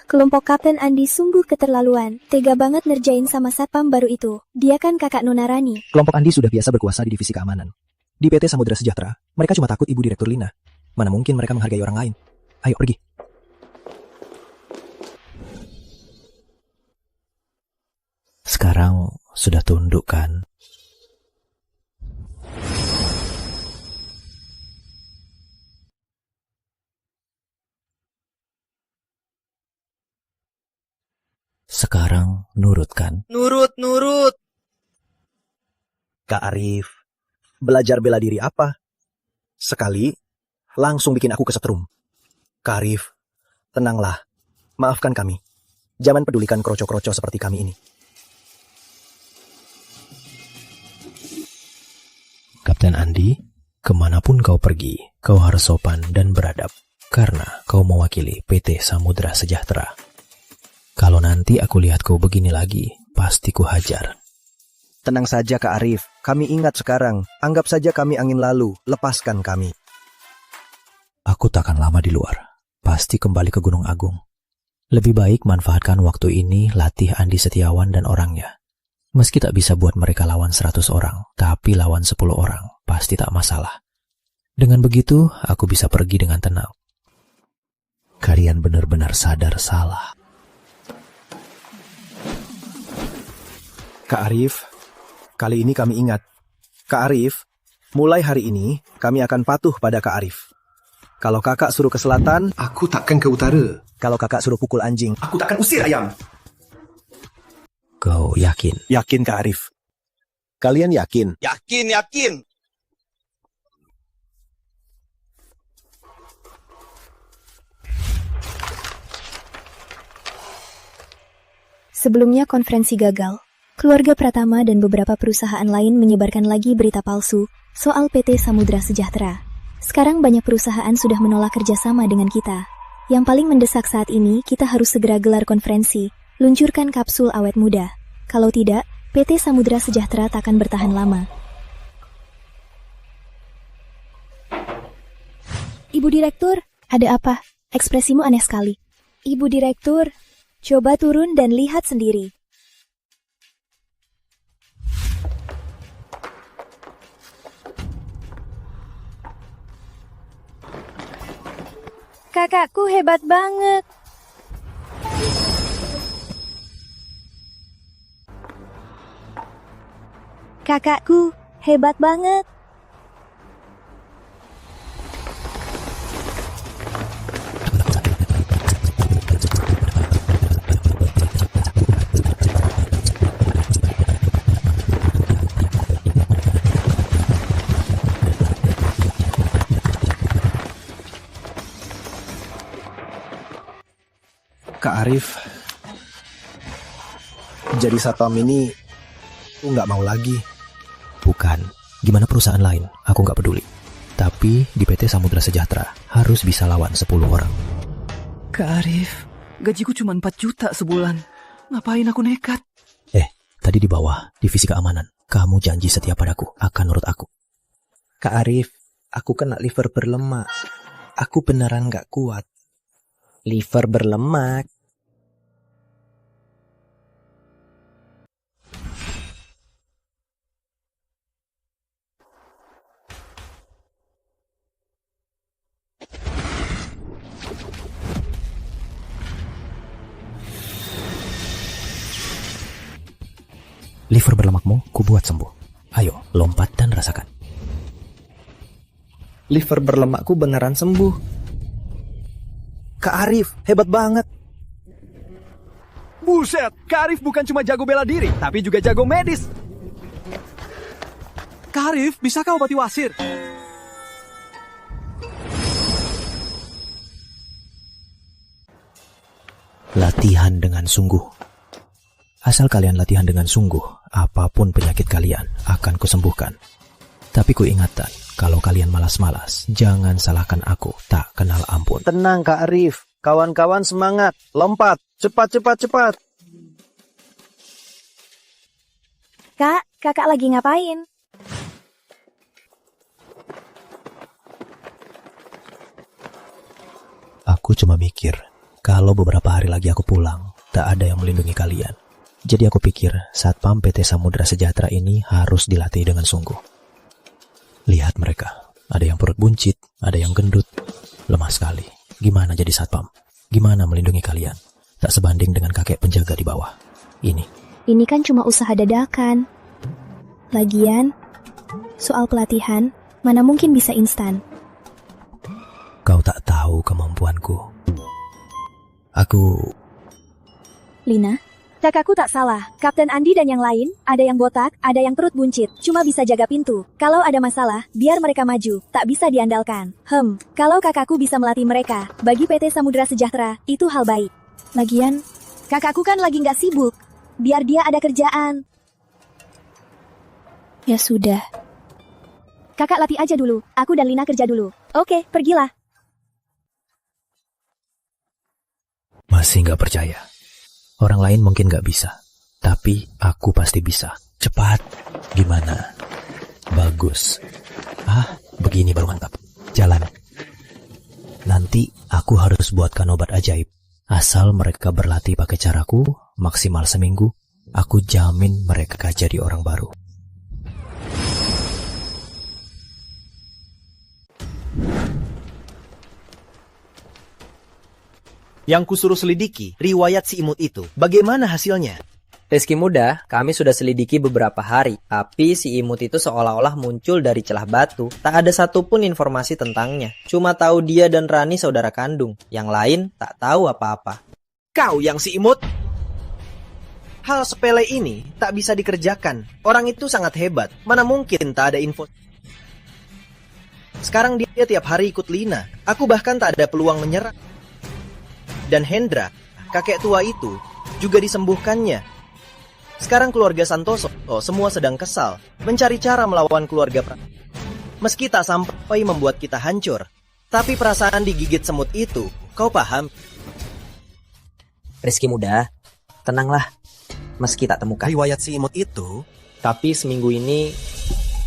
Kelompok Kapten Andi sungguh keterlaluan. Tega banget ngerjain sama satpam baru itu. Dia kan kakak Nona Rani. Kelompok Andi sudah biasa berkuasa di divisi keamanan. Di PT Samudra Sejahtera, mereka cuma takut Ibu Direktur Lina. Mana mungkin mereka menghargai orang lain. Ayo pergi. Sekarang sudah tunduk kan? Sekarang nurut kan? Nurut. Kak Arif, belajar bela diri apa? Sekali, langsung bikin aku kesetrum. Kak Arif, tenanglah. Maafkan kami. Jangan pedulikan kroco-kroco seperti kami ini. Kapten Andi, kemanapun kau pergi, kau harus sopan dan beradab. Karena kau mewakili PT Samudra Sejahtera. Kalau nanti aku lihat kau begini lagi, pasti ku hajar. Tenang saja Kak Arif, kami ingat sekarang. Anggap saja kami angin lalu, lepaskan kami. Aku takkan lama di luar, pasti kembali ke Gunung Agung. Lebih baik manfaatkan waktu ini latih Andi Setiawan dan orangnya. Meski tak bisa buat mereka lawan 100 orang, tapi lawan 10 orang, pasti tak masalah. Dengan begitu, aku bisa pergi dengan tenang. Kalian benar-benar sadar salah. Kak Arif, kali ini kami ingat. Kak Arif, mulai hari ini kami akan patuh pada Kak Arif. Kalau kakak suruh ke selatan, Aku takkan ke utara. kalau kakak suruh pukul anjing, Aku takkan usir ayam. Kau yakin? yakin Kak Arif? Kalian yakin? Yakin. Sebelumnya konferensi gagal. Keluarga Pratama dan beberapa perusahaan lain menyebarkan lagi berita palsu soal PT Samudra Sejahtera. Sekarang banyak perusahaan sudah menolak kerjasama dengan kita. Yang paling mendesak saat ini, kita harus segera gelar konferensi, luncurkan kapsul awet muda. Kalau tidak, PT Samudra Sejahtera tak akan bertahan lama. Ibu Direktur, ada apa? Ekspresimu aneh sekali. Ibu Direktur, coba turun dan lihat sendiri. Kakakku hebat banget. Kakakku hebat banget. Kak Arif, jadi satpam ini aku nggak mau lagi. Bukan. Gimana perusahaan lain? Aku nggak peduli. Tapi di PT Samudra Sejahtera harus bisa lawan 10 orang. Kak Arif, gajiku cuma 4 juta sebulan. Ngapain aku nekat? Tadi di bawah, divisi keamanan. Kamu janji setia padaku, akan nurut aku. Kak Arif, aku kena liver berlemak. Aku beneran gak kuat. Liver berlemak? Liver berlemakmu, ku buat sembuh. Ayo, lompat dan rasakan. Liver berlemakku beneran sembuh. Kak Arif, hebat banget. Buset, Kak Arif bukan cuma jago bela diri, tapi juga jago medis. Kak Arif, bisa kau obati wasir? Latihan dengan sungguh. Asal kalian latihan dengan sungguh, apapun penyakit kalian akan kusembuhkan. Tapi ku ingatkan, kalau kalian malas-malas, jangan salahkan aku, tak kenal ampun. Tenang Kak Arif, kawan-kawan semangat, lompat, cepat. Kak, kakak lagi ngapain? Aku cuma mikir, kalau beberapa hari lagi aku pulang, tak ada yang melindungi kalian. Jadi aku pikir, Satpam PT Samudra Sejahtera ini harus dilatih dengan sungguh. Lihat mereka, ada yang perut buncit, ada yang gendut, lemah sekali. Gimana jadi Satpam? Gimana melindungi kalian? Tak sebanding dengan kakek penjaga di bawah. Ini kan cuma usaha dadakan. Lagian, soal pelatihan, mana mungkin bisa instan. Kau tak tahu kemampuanku. Lina? Kakakku tak salah. Kapten Andi dan yang lain, ada yang botak, ada yang perut buncit. Cuma bisa jaga pintu. Kalau ada masalah, biar mereka maju. Tak bisa diandalkan. Kalau kakakku bisa melatih mereka, bagi PT Samudra Sejahtera, itu hal baik. Lagian, Kakakku kan lagi nggak sibuk. Biar dia ada kerjaan. ya sudah. Kakak latih aja dulu. Aku dan Lina kerja dulu. Oke, pergilah. Masih nggak percaya. Orang lain mungkin nggak bisa, tapi aku pasti bisa. Cepat. Gimana? Bagus. Begini baru mantap. Jalan. Nanti aku harus buatkan obat ajaib. Asal mereka berlatih pakai caraku, maksimal seminggu, aku jamin mereka jadi orang baru. Yang kusuruh selidiki, riwayat si imut itu. Bagaimana hasilnya? Rizky muda, kami sudah selidiki beberapa hari, tapi si imut itu seolah-olah muncul dari celah batu. Tak ada satupun informasi tentangnya. Cuma tahu dia dan Rani saudara kandung. Yang lain tak tahu apa-apa. Kau yang si imut? Hal sepele ini tak bisa dikerjakan. Orang itu sangat hebat. Mana mungkin tak ada info. Sekarang dia tiap hari ikut Lina. Aku bahkan tak ada peluang menyerah. Dan Hendra, kakek tua itu, juga disembuhkannya. Sekarang keluarga Santoso semua sedang kesal, mencari cara melawan keluarga Meski tak sampai membuat kita hancur, tapi perasaan digigit semut itu, kau paham? Rizky muda, tenanglah. Meski tak temukan riwayat si imut itu, tapi seminggu ini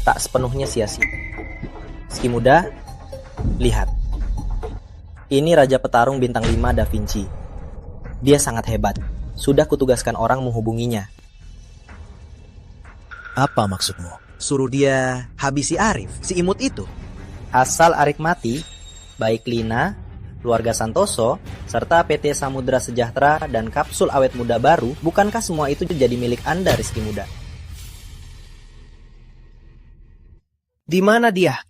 tak sepenuhnya sia-sia. Rizky muda, lihat. Ini Raja Petarung Bintang 5 Da Vinci. Dia sangat hebat. Sudah kutugaskan orang menghubunginya. Apa maksudmu? Suruh dia habisi Arif, si imut itu? Asal Arif mati, baik Lina, keluarga Santoso, serta PT Samudra Sejahtera dan kapsul awet muda baru, bukankah semua itu jadi milik Anda, Rizky muda? Di mana dia?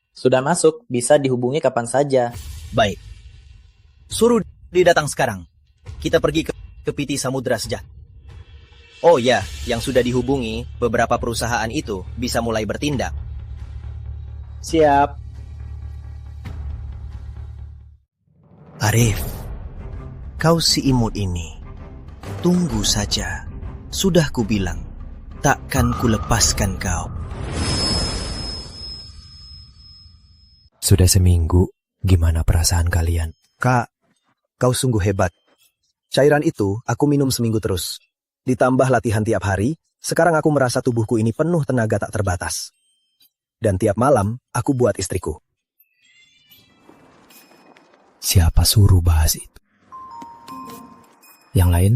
Sudah masuk, bisa dihubungi kapan saja. Baik. Suruh dia datang sekarang. Kita pergi ke PT Samudra Sejahtera. Oh ya, yang sudah dihubungi, beberapa perusahaan itu bisa mulai bertindak. Siap. Arif, kau si imut ini. Tunggu saja. Sudah kubilang, takkan kulepaskan kau. Sudah seminggu, gimana perasaan kalian? Kak, kau sungguh hebat. Cairan itu aku minum seminggu terus. Ditambah latihan tiap hari, sekarang aku merasa tubuhku ini penuh tenaga tak terbatas. Dan tiap malam, aku buat istriku. Siapa suruh bahas itu? Yang lain?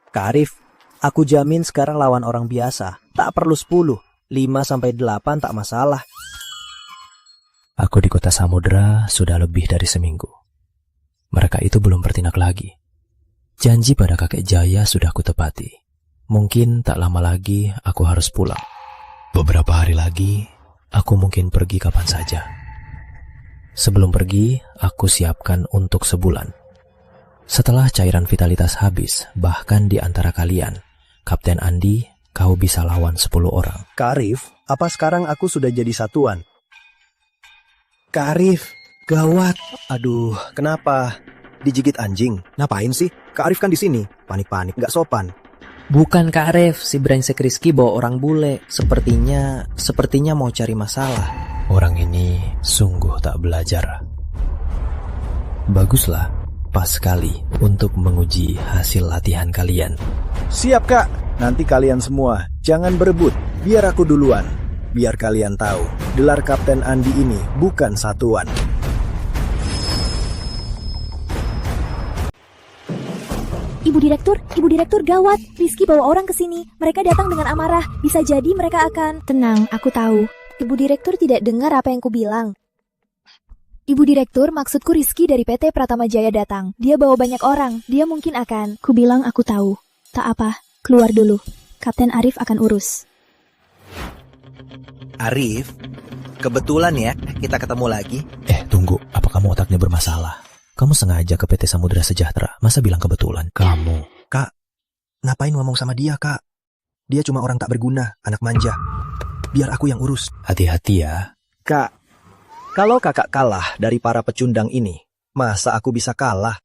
Kak Arif, aku jamin sekarang lawan orang biasa. Tak perlu 10, 5-8 tak masalah. Aku di kota Samudra sudah lebih dari seminggu. Mereka itu belum bertindak lagi. Janji pada kakek Jaya sudah kutepati. Mungkin tak lama lagi aku harus pulang. Beberapa hari lagi, aku mungkin pergi kapan saja. Sebelum pergi, aku siapkan untuk sebulan. Setelah cairan vitalitas habis, bahkan di antara kalian, Kapten Andi, kau bisa lawan 10 orang. Kak Arif, apa sekarang aku sudah jadi satuan? Kak Arif, gawat. Aduh, kenapa? Digigit anjing? Ngapain sih? Kak Arif kan di sini. Panik-panik, nggak sopan. Bukan Kak Arif, si brengsek Rizky bawa orang bule. Sepertinya mau cari masalah. Orang ini sungguh tak belajar. Baguslah, pas sekali untuk menguji hasil latihan kalian. Siap Kak, nanti kalian semua jangan berebut. Biar aku duluan. Biar kalian tahu, gelar Kapten Andi ini bukan satuan. Ibu Direktur gawat. Rizky bawa orang ke sini. Mereka datang dengan amarah. Bisa jadi mereka akan... Tenang, aku tahu. Ibu Direktur tidak dengar apa yang kubilang. Ibu Direktur, maksudku Rizky dari PT Pratama Jaya datang. Dia bawa banyak orang. Dia mungkin akan... Kubilang aku tahu. Tak apa, keluar dulu. Kapten Arif akan urus. Arif, kebetulan ya kita ketemu lagi. Tunggu, apa kamu otaknya bermasalah? Kamu sengaja ke PT Samudra Sejahtera, masa bilang kebetulan? Kamu. Kak, ngapain ngomong sama dia, Kak? Dia cuma orang tak berguna, anak manja. Biar aku yang urus. Hati-hati ya. Kak, kalau kakak kalah dari para pecundang ini, masa aku bisa kalah?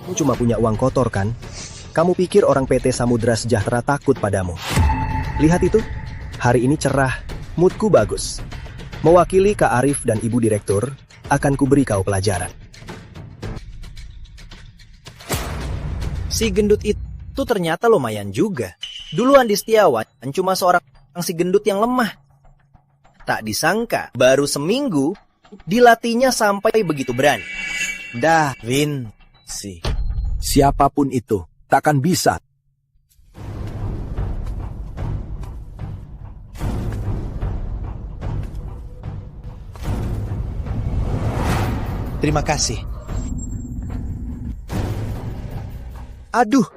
Kamu cuma punya uang kotor kan? Kamu pikir orang PT Samudra Sejahtera takut padamu? Lihat itu, hari ini cerah, moodku bagus. Mewakili Kak Arif dan Ibu Direktur, akan kuberi kau pelajaran. Si gendut itu ternyata lumayan juga. Dulu Andi Setiawan cuma seorang si gendut yang lemah. Tak disangka, baru seminggu, dilatihnya sampai begitu berani. Da Vinci. Siapapun itu, takkan bisa. Terima kasih. Aduh,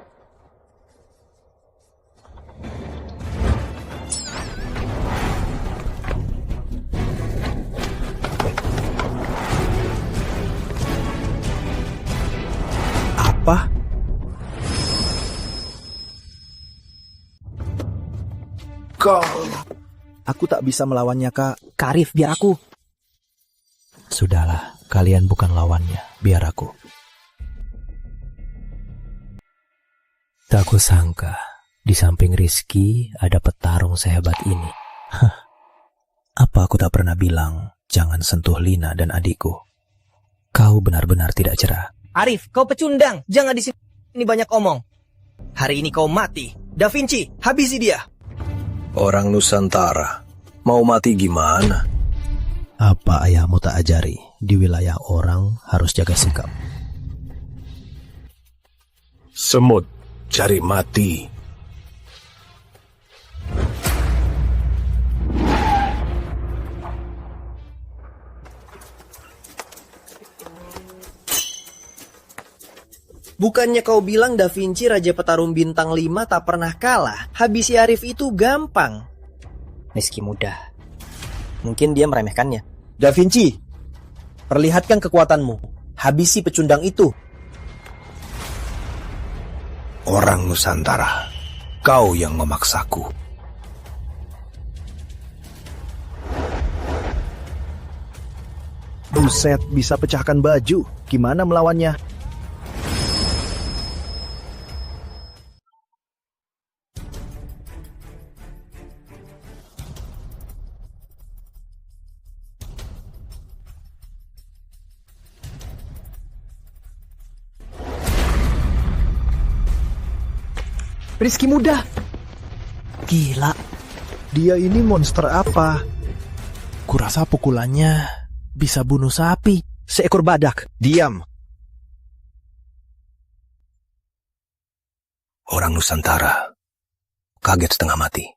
Kau... Aku tak bisa melawannya, Kak. Arif, biar aku. Sudahlah, kalian bukan lawannya, biar aku. Tak kusangka, di samping Rizky ada petarung sehebat ini. Hah, apa aku tak pernah bilang, jangan sentuh Lina dan adikku. Kau benar-benar tidak cerah. Arif, kau pecundang. Jangan di sini banyak omong. Hari ini kau mati. Da Vinci, habisi dia. Orang Nusantara, mau mati gimana? Apa ayahmu tak ajari? Di wilayah orang harus jaga sikap. Semut cari mati. Bukannya kau bilang Da Vinci Raja Petarung Bintang 5 tak pernah kalah? Habisi Arif itu gampang. Rizky muda. Mungkin dia meremehkannya. Da Vinci, perlihatkan kekuatanmu. Habisi pecundang itu. Orang Nusantara, kau yang memaksaku. Buset, bisa pecahkan baju. Gimana melawannya? Rizky muda. Gila. Dia ini monster apa? Kurasa pukulannya bisa bunuh sapi. Seekor badak. Diam. Orang Nusantara, kaget setengah mati.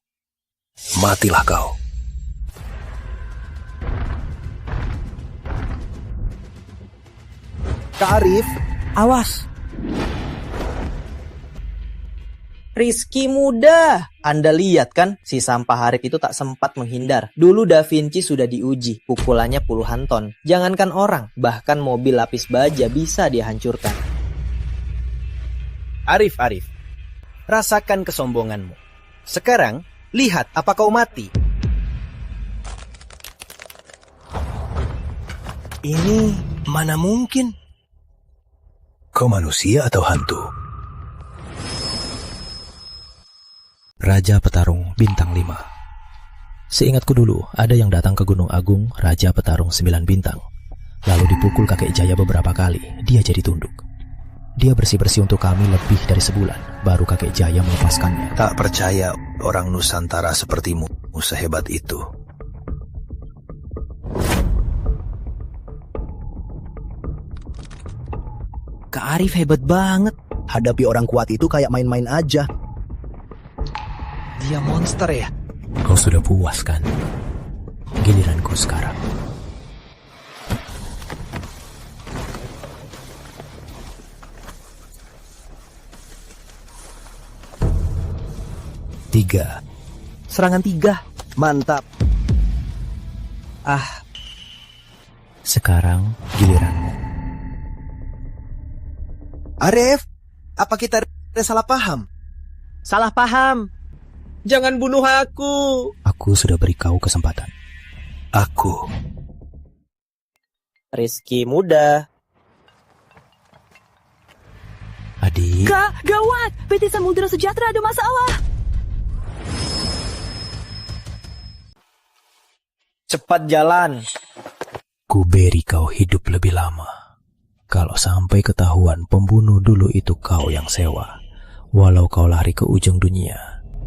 Matilah kau. Kak Arif, awas. Rizky muda. Anda lihat kan, si sampah Arif itu tak sempat menghindar. Dulu Da Vinci sudah diuji, pukulannya puluhan ton. Jangankan orang, bahkan mobil lapis baja bisa dia hancurkan. Arif, rasakan kesombonganmu. Sekarang, lihat apa kau mati. Ini mana mungkin? Kau manusia atau hantu? Raja Petarung Bintang 5. Seingatku dulu, ada yang datang ke Gunung Agung Raja Petarung 9 Bintang. Lalu dipukul kakek Jaya beberapa kali, dia jadi tunduk. Dia bersih-bersih untuk kami lebih dari sebulan, baru kakek Jaya melepaskannya. Tak percaya orang Nusantara sepertimu sehebat itu. Kak Arif hebat banget. Hadapi orang kuat itu kayak main-main aja. Dia monster ya? Kau sudah puas kan? Giliranku sekarang. Tiga. Serangan 3. Mantap. Sekarang giliranmu. Arif, apa kita salah paham? Salah paham. Jangan bunuh aku. Aku sudah beri kau kesempatan. Aku. Rizky muda. Adik. Kak, gawat. PT Samudra Sejahtera ada masalah. Cepat jalan. Ku beri kau hidup lebih lama. Kalau sampai ketahuan pembunuh dulu itu kau yang sewa. Walau kau lari ke ujung dunia,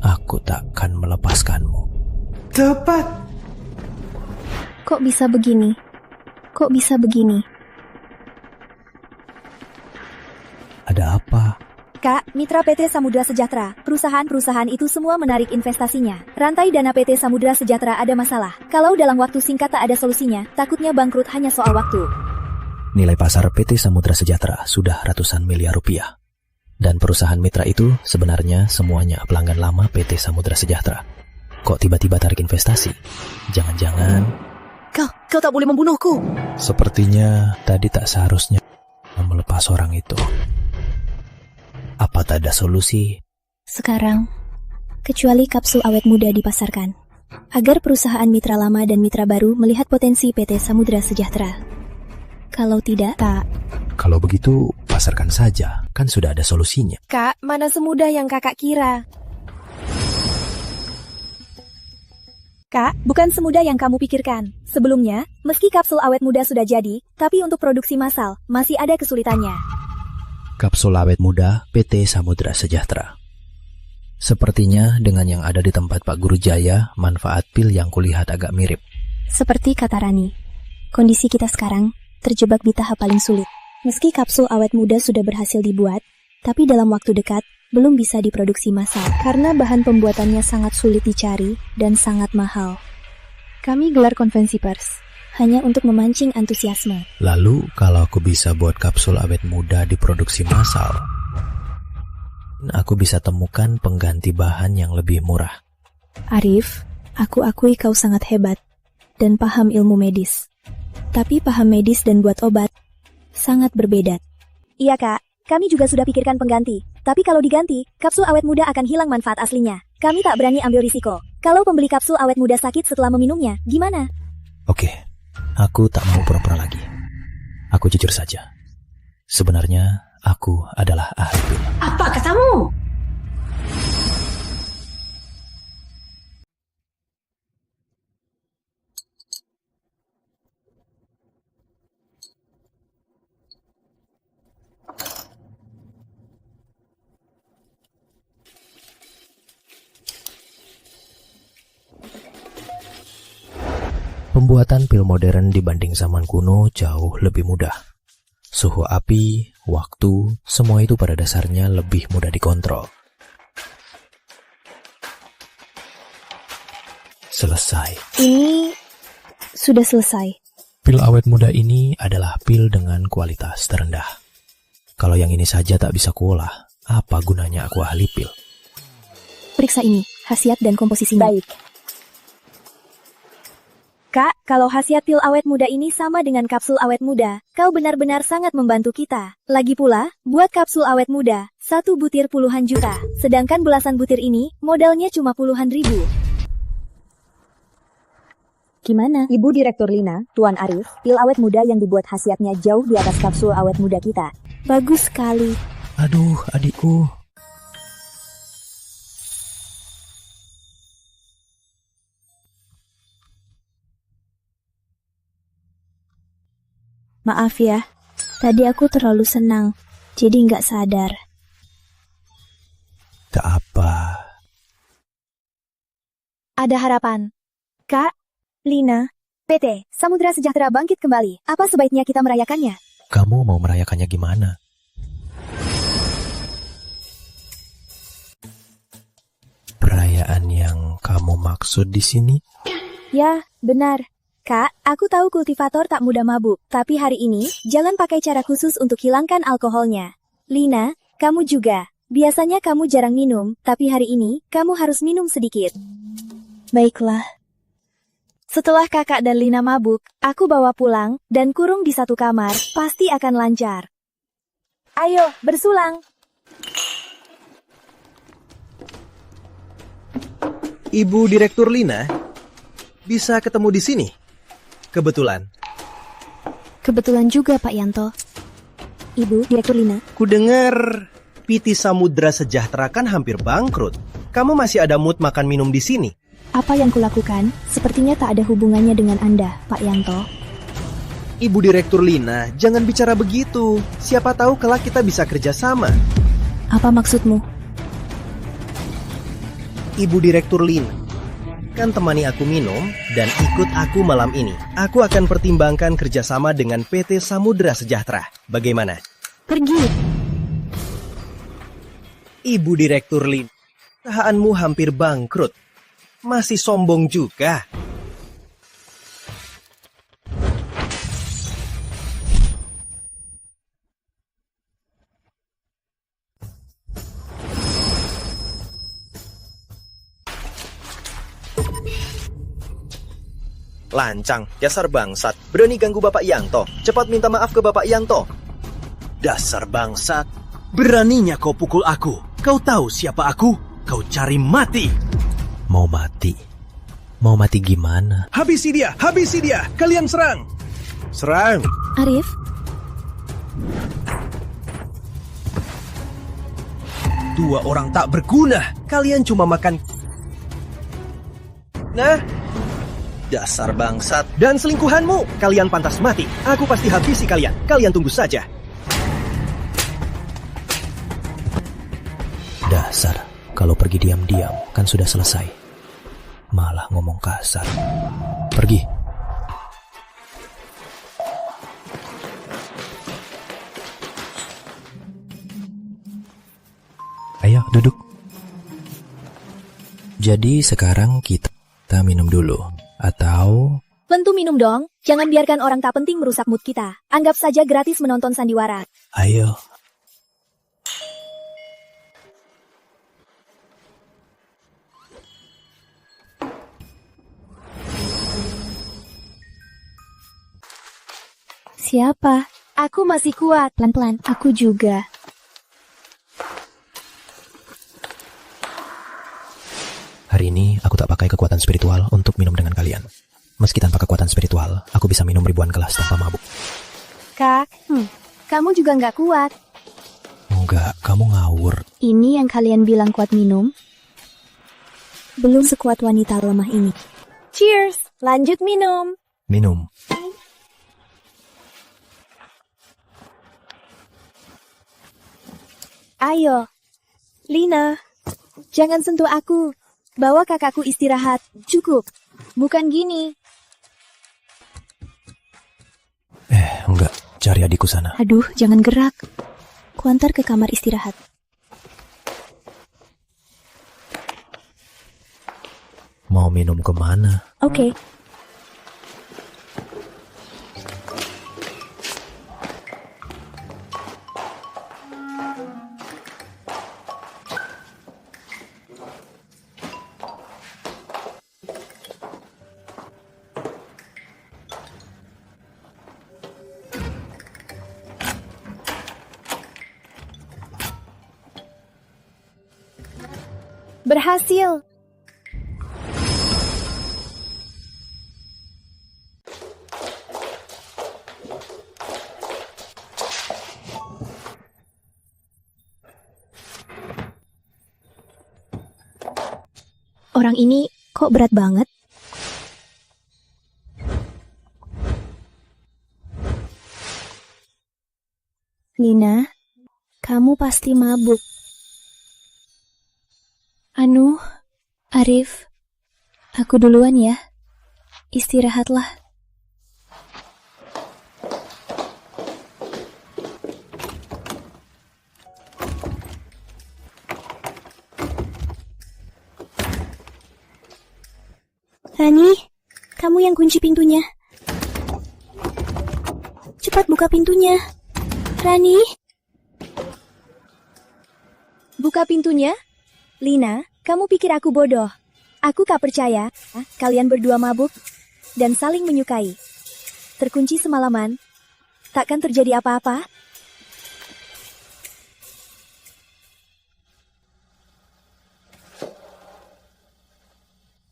aku takkan melepaskanmu. Tepat. Kok bisa begini? Kok bisa begini? Ada apa? Kak, mitra PT Samudra Sejahtera, perusahaan-perusahaan itu semua menarik investasinya. Rantai dana PT Samudra Sejahtera ada masalah. Kalau dalam waktu singkat tak ada solusinya, takutnya bangkrut hanya soal waktu. Nilai pasar PT Samudra Sejahtera sudah ratusan miliar rupiah. Dan perusahaan mitra itu sebenarnya semuanya pelanggan lama PT Samudra Sejahtera. Kok tiba-tiba tarik investasi? Jangan-jangan... Kau tak boleh membunuhku. Sepertinya tadi tak seharusnya melepas orang itu. Apa tak ada solusi? Sekarang, kecuali kapsul awet muda dipasarkan. Agar perusahaan mitra lama dan mitra baru melihat potensi PT Samudra Sejahtera. Kalau tidak, tak. Kalau begitu, pasarkan saja. Kan sudah ada solusinya. Kak, mana semudah yang kakak kira? Kak, bukan semudah yang kamu pikirkan. Sebelumnya, meski kapsul awet muda sudah jadi, tapi untuk produksi massal, masih ada kesulitannya. Kapsul awet muda PT Samudra Sejahtera. Sepertinya dengan yang ada di tempat Pak Guru Jaya, manfaat pil yang kulihat agak mirip. Seperti kata Rani, kondisi kita sekarang terjebak di tahap paling sulit. Meski kapsul awet muda sudah berhasil dibuat, tapi dalam waktu dekat belum bisa diproduksi massal karena bahan pembuatannya sangat sulit dicari dan sangat mahal. Kami gelar konvensi pers hanya untuk memancing antusiasme. Lalu kalau aku bisa buat kapsul awet muda diproduksi massal, aku bisa temukan pengganti bahan yang lebih murah. Arif, aku akui kau sangat hebat dan paham ilmu medis. Tapi paham medis dan buat obat sangat berbeda. Iya kak, kami juga sudah pikirkan pengganti. Tapi kalau diganti, kapsul awet muda akan hilang manfaat aslinya. Kami tak berani ambil risiko. Kalau pembeli kapsul awet muda sakit setelah meminumnya, gimana? Oke, aku tak mau pura-pura lagi. Aku jujur saja. Sebenarnya, aku adalah ahli pil. Apa katamu? Pembuatan pil modern dibanding zaman kuno jauh lebih mudah. Suhu api, waktu, semua itu pada dasarnya lebih mudah dikontrol. Selesai. Ini sudah selesai. Pil awet muda ini adalah pil dengan kualitas terendah. Kalau yang ini saja tak bisa kuolah, apa gunanya aku ahli pil? Periksa ini, khasiat dan komposisinya. Baik. Kak, kalau khasiat pil awet muda ini sama dengan kapsul awet muda, kau benar-benar sangat membantu kita. Lagi pula, buat kapsul awet muda, 1 butir puluhan juta. Sedangkan belasan butir ini, modalnya cuma puluhan ribu. Gimana? Ibu Direktur Lina, Tuan Arif, pil awet muda yang dibuat khasiatnya jauh di atas kapsul awet muda kita. Bagus sekali. Aduh, adikku. Maaf ya, tadi aku terlalu senang, jadi nggak sadar. Tak apa. Ada harapan. Kak, Lina, PT Samudra Sejahtera bangkit kembali. Apa sebaiknya kita merayakannya? Kamu mau merayakannya gimana? Perayaan yang kamu maksud di sini? Ya, benar. Kak, aku tahu kultivator tak mudah mabuk, tapi hari ini, jangan pakai cara khusus untuk hilangkan alkoholnya. Lina, kamu juga. Biasanya kamu jarang minum, tapi hari ini, kamu harus minum sedikit. Baiklah. Setelah kakak dan Lina mabuk, aku bawa pulang, dan kurung di satu kamar, pasti akan lancar. Ayo, bersulang. Ibu Direktur Lina, bisa ketemu di sini? Kebetulan. Kebetulan juga Pak Yanto. Ibu, Direktur Lina. Ku dengar PT Samudra Sejahtera kan hampir bangkrut. Kamu masih ada mood makan minum di sini? Apa yang kulakukan sepertinya tak ada hubungannya dengan Anda, Pak Yanto. Ibu Direktur Lina, jangan bicara begitu. Siapa tahu kelak kita bisa kerjasama. Apa maksudmu? Ibu Direktur Lina, kan temani aku minum dan ikut aku malam ini. Aku akan pertimbangkan kerjasama dengan PT Samudra Sejahtera. Bagaimana? Pergi. Ibu Direktur Lin, perusahaanmu hampir bangkrut. Masih sombong juga. Lancang, dasar bangsat. Berani ganggu Bapak Yanto. Cepat minta maaf ke Bapak Yanto. Dasar bangsat. Beraninya kau pukul aku. Kau tahu siapa aku? kau cari mati. Mau mati? Mau mati gimana? Habisi dia, habisi dia. Kalian serang. Serang. Arif, Dua orang tak berguna. Kalian cuma makan... Nah, dasar bangsat dan selingkuhanmu. Kalian pantas mati. Aku pasti habisi kalian. Kalian tunggu saja. Dasar, kalau pergi diam-diam kan sudah selesai. Malah ngomong kasar. Pergi. Ayo, duduk. Jadi sekarang kita minum dulu. Atau... Tentu minum dong. Jangan biarkan orang tak penting merusak mood kita. Anggap saja gratis menonton sandiwara. Ayo. siapa? Aku masih kuat. Pelan-pelan, aku juga. Hari ini aku tak pakai kekuatan spiritual untuk minum dengan kalian. Meski tanpa kekuatan spiritual, aku bisa minum ribuan gelas tanpa mabuk. Kak, kamu juga nggak kuat. Enggak, kamu ngawur. Ini yang kalian bilang kuat minum? Belum sekuat wanita lemah ini. Cheers, lanjut minum. Minum. Ayo, Lina, jangan sentuh aku. Bawa kakakku istirahat. Cukup. Bukan gini. Enggak. Cari adikku sana. Aduh, jangan gerak. Kuantar ke kamar istirahat. Mau minum kemana? Oke. Berhasil. Orang ini kok berat banget? Lina, kamu pasti mabuk. Anu, Arif, aku duluan ya. Istirahatlah. Rani, kamu yang kunci pintunya. Cepat buka pintunya. Rani. Buka pintunya. Lina, kamu pikir aku bodoh? Aku tak percaya. Kalian berdua mabuk dan saling menyukai. Terkunci semalaman. Takkan terjadi apa-apa?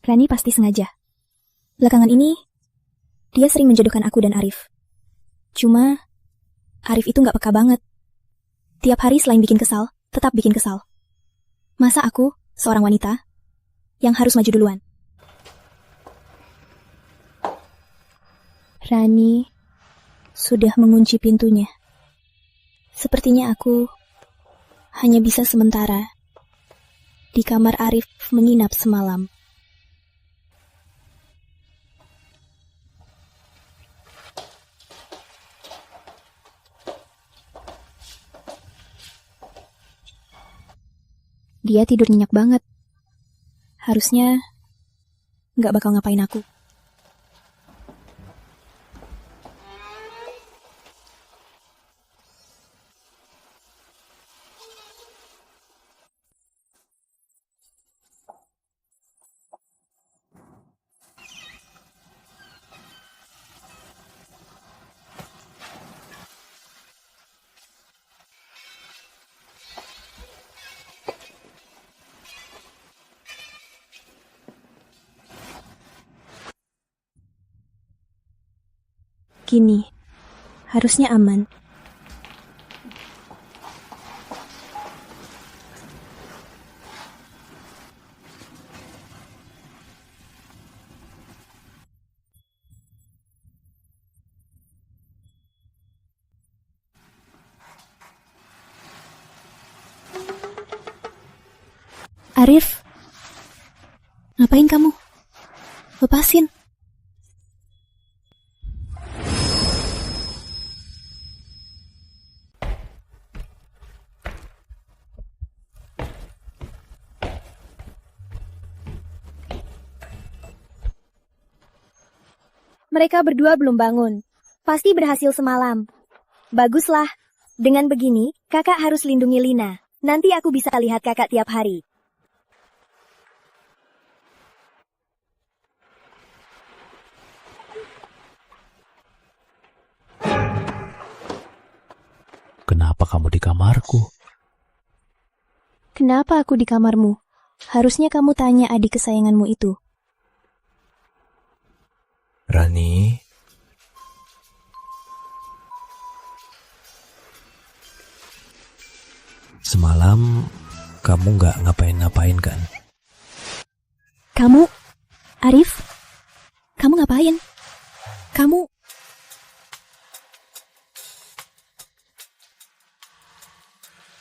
Rani pasti sengaja. Belakangan ini, dia sering menjodohkan aku dan Arif. Cuma, Arif itu gak peka banget. Tiap hari selain bikin kesal, tetap bikin kesal. Masa aku, seorang wanita, yang harus maju duluan? Rani sudah mengunci pintunya. Sepertinya aku hanya bisa sementara di kamar Arif menginap semalam. Dia tidur nyenyak banget. Harusnya nggak bakal ngapain aku. Kini, harusnya aman. Arif, ngapain kamu? Lepasin. Mereka berdua belum bangun. Pasti berhasil semalam. Baguslah. Dengan begini, kakak harus lindungi Lina. Nanti aku bisa lihat kakak tiap hari. Kenapa kamu di kamarku? Kenapa aku di kamarmu? Harusnya kamu tanya adik kesayanganmu itu. Rani, semalam kamu nggak ngapain-ngapain kan? Kamu, Arif, kamu ngapain? Kamu...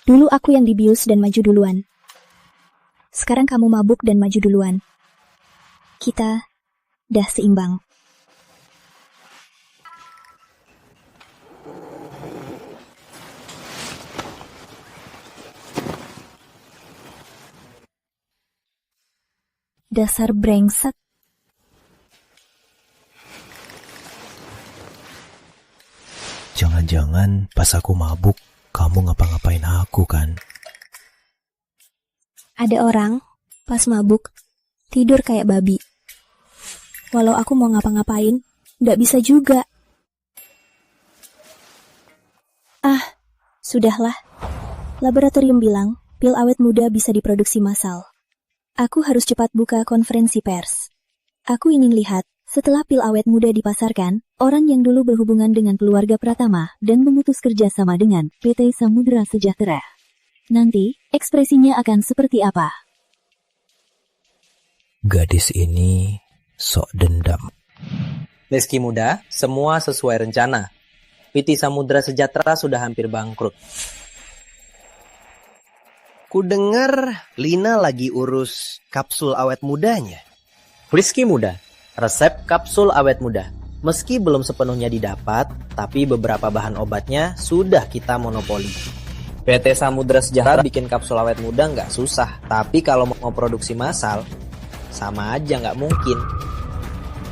Dulu aku yang dibius dan maju duluan. Sekarang kamu mabuk dan maju duluan. Kita dah seimbang. Dasar brengsek. Jangan-jangan pas aku mabuk, kamu ngapa-ngapain aku kan? Ada orang, pas mabuk, tidur kayak babi. Walau aku mau ngapa-ngapain, nggak bisa juga. Ah, sudahlah. Laboratorium bilang, pil awet muda bisa diproduksi massal. Aku harus cepat buka konferensi pers. Aku ingin lihat, setelah pil awet muda dipasarkan, orang yang dulu berhubungan dengan keluarga Pratama dan memutus kerjasama dengan PT Samudra Sejahtera. Nanti, ekspresinya akan seperti apa? Gadis ini sok dendam. Meski muda, semua sesuai rencana. PT Samudra Sejahtera sudah hampir bangkrut. Kudengar Lina lagi urus kapsul awet mudanya. Whisky muda, resep kapsul awet muda. Meski belum sepenuhnya didapat, tapi beberapa bahan obatnya sudah kita monopoli. PT Samudra Sejahtera bikin kapsul awet muda nggak susah, tapi kalau mau produksi massal, sama aja nggak mungkin.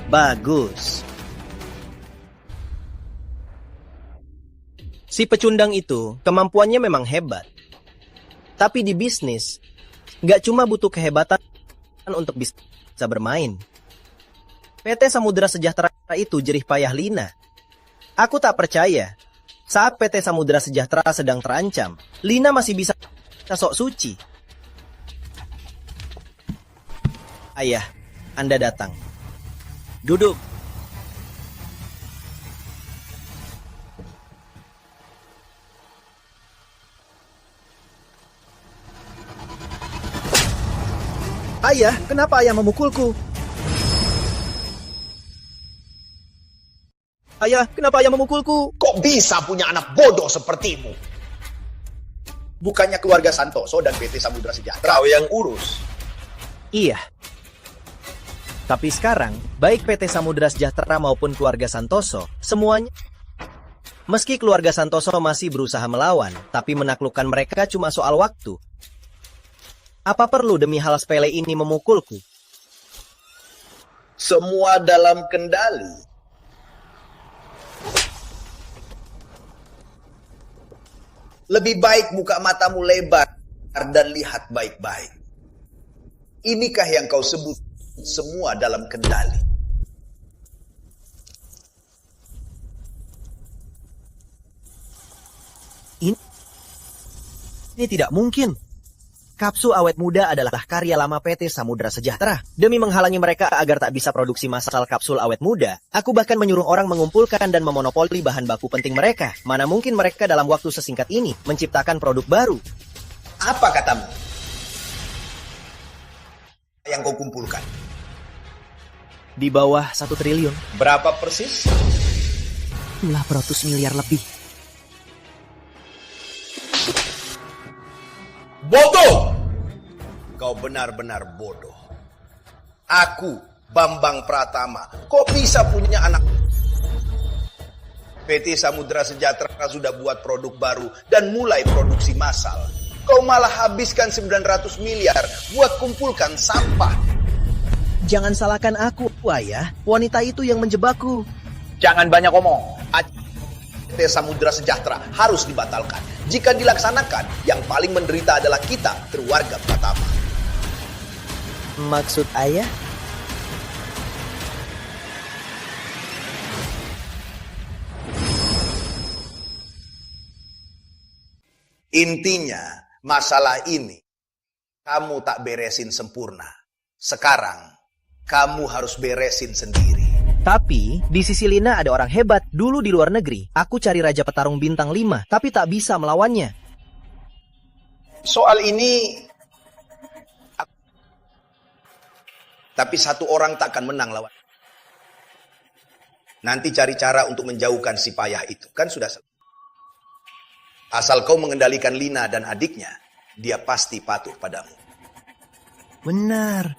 Bagus. Si pecundang itu kemampuannya memang hebat. Tapi di bisnis, nggak cuma butuh kehebatan untuk bisa bermain. PT Samudra Sejahtera itu jerih payah Lina. Aku tak percaya, saat PT Samudra Sejahtera sedang terancam, Lina masih bisa sok suci. Ayah, Anda datang. Duduk. Ayah, kenapa ayah memukulku? Ayah, kenapa ayah memukulku? Kok bisa punya anak bodoh sepertimu? Bukannya keluarga Santoso dan PT Samudra Sejahtera kau yang urus? Iya. Tapi sekarang, baik PT Samudra Sejahtera maupun keluarga Santoso, semuanya... Meski keluarga Santoso masih berusaha melawan, tapi menaklukkan mereka cuma soal waktu. Apa perlu demi hal sepele ini memukulku? Semua dalam kendali. Lebih baik buka matamu lebar dan lihat baik-baik. Inikah yang kau sebut semua dalam kendali? Ini tidak mungkin. Kapsul awet muda adalah karya lama PT Samudra Sejahtera. Demi menghalangi mereka agar tak bisa produksi massal kapsul awet muda, aku bahkan menyuruh orang mengumpulkan dan memonopoli bahan baku penting mereka. Mana mungkin mereka dalam waktu sesingkat ini menciptakan produk baru. Apa katamu? Yang kau kumpulkan? Di bawah 1 triliun. Berapa persis? 800 miliar lebih. Bodoh! Kau benar-benar bodoh. Aku, Bambang Pratama, kok bisa punya anak? PT Samudra Sejahtera sudah buat produk baru dan mulai produksi massal. Kau malah habiskan 900 miliar buat kumpulkan sampah. Jangan salahkan aku, ayah. Wanita itu yang menjebakku. Jangan banyak omong. PT Samudra Sejahtera harus dibatalkan. Jika dilaksanakan, yang paling menderita adalah kita, keluarga Pratama. Maksud ayah? Intinya, masalah ini kamu tak beresin sempurna. Sekarang, kamu harus beresin sendiri. Tapi, di sisi Lina ada orang hebat. Dulu di luar negeri, aku cari Raja Petarung Bintang 5, tapi tak bisa melawannya. Soal ini, tapi satu orang tak akan menang lawan. Nanti cari cara untuk menjauhkan si payah itu. Kan sudah selesai. Asal kau mengendalikan Lina dan adiknya, dia pasti patuh padamu. Benar.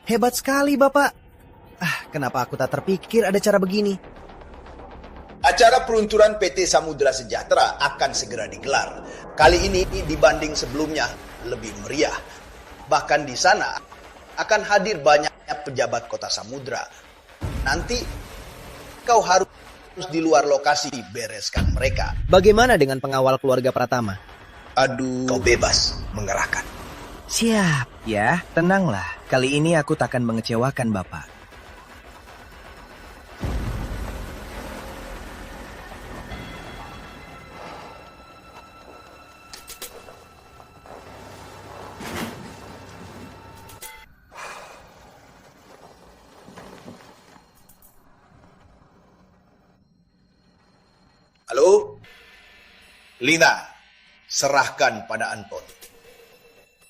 Hebat sekali, Bapak. Kenapa aku tak terpikir ada cara begini? Acara peluncuran PT Samudra Sejahtera akan segera digelar. Kali ini dibanding sebelumnya lebih meriah. Bahkan di sana akan hadir banyak pejabat kota Samudra. Nanti kau harus di luar lokasi bereskan mereka. Bagaimana dengan pengawal keluarga Pratama? Aduh, kau bebas mengerahkan. Siap, ya. Tenanglah. Kali ini aku takkan mengecewakan Bapak. Halo? Lina, serahkan pada Anton.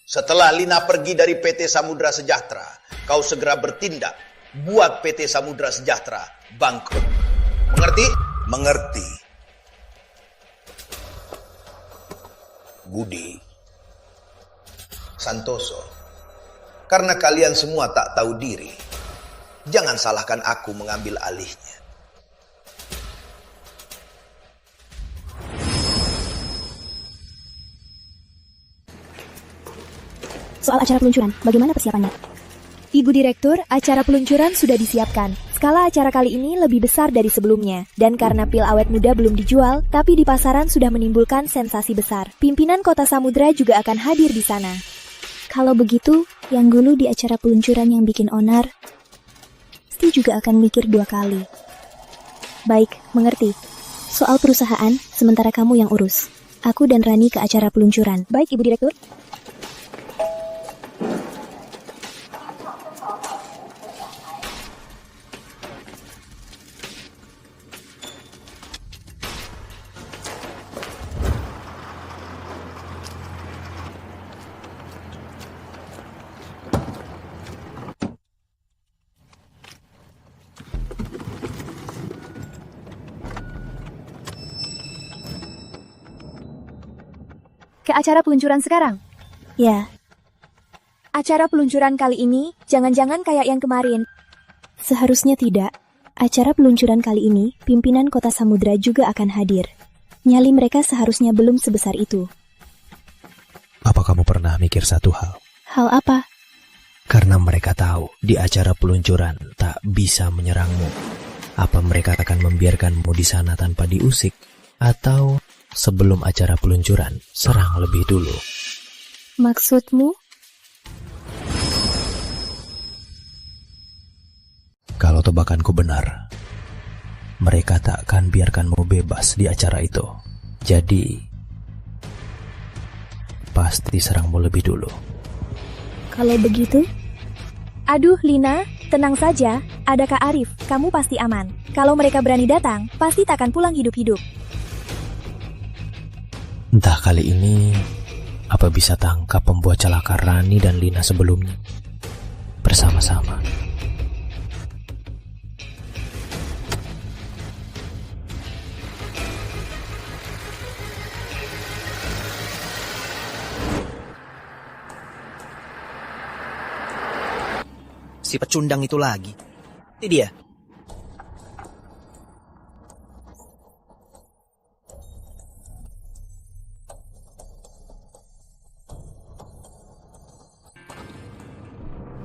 Setelah Lina pergi dari PT Samudra Sejahtera, kau segera bertindak. Buat PT Samudra Sejahtera bangkrut. Mengerti? Mengerti. Budi, Santoso, karena kalian semua tak tahu diri, jangan salahkan aku mengambil alihnya. Soal acara peluncuran, bagaimana persiapannya? Ibu Direktur, acara peluncuran sudah disiapkan. Skala acara kali ini lebih besar dari sebelumnya. Dan karena pil awet muda belum dijual, tapi di pasaran sudah menimbulkan sensasi besar. Pimpinan Kota Samudra juga akan hadir di sana. Kalau begitu, yang dulu di acara peluncuran yang bikin onar, pasti juga akan mikir 2 kali. Baik, mengerti. Soal perusahaan, sementara kamu yang urus. Aku dan Rani ke acara peluncuran. Baik, Ibu Direktur. Ke acara peluncuran sekarang? Ya. Acara peluncuran kali ini, jangan-jangan kayak yang kemarin. Seharusnya tidak. Acara peluncuran kali ini, pimpinan Kota Samudra juga akan hadir. Nyali mereka seharusnya belum sebesar itu. Apa kamu pernah mikir satu hal? Hal apa? Karena mereka tahu di acara peluncuran tak bisa menyerangmu. Apa mereka akan membiarkanmu di sana tanpa diusik? Atau sebelum acara peluncuran, serang lebih dulu? Maksudmu? Kalau tebakanku benar, mereka tak akan biarkanmu bebas di acara itu. Jadi, pasti serangmu lebih dulu. Kalau begitu, Aduh, Lina, tenang saja, ada Kak Arif, kamu pasti aman. Kalau mereka berani datang, pasti takkan pulang hidup-hidup. Entah kali ini, apa bisa tangkap pembuat celaka Rani dan Lina sebelumnya. Bersama-sama. Si pecundang itu lagi. Ini dia.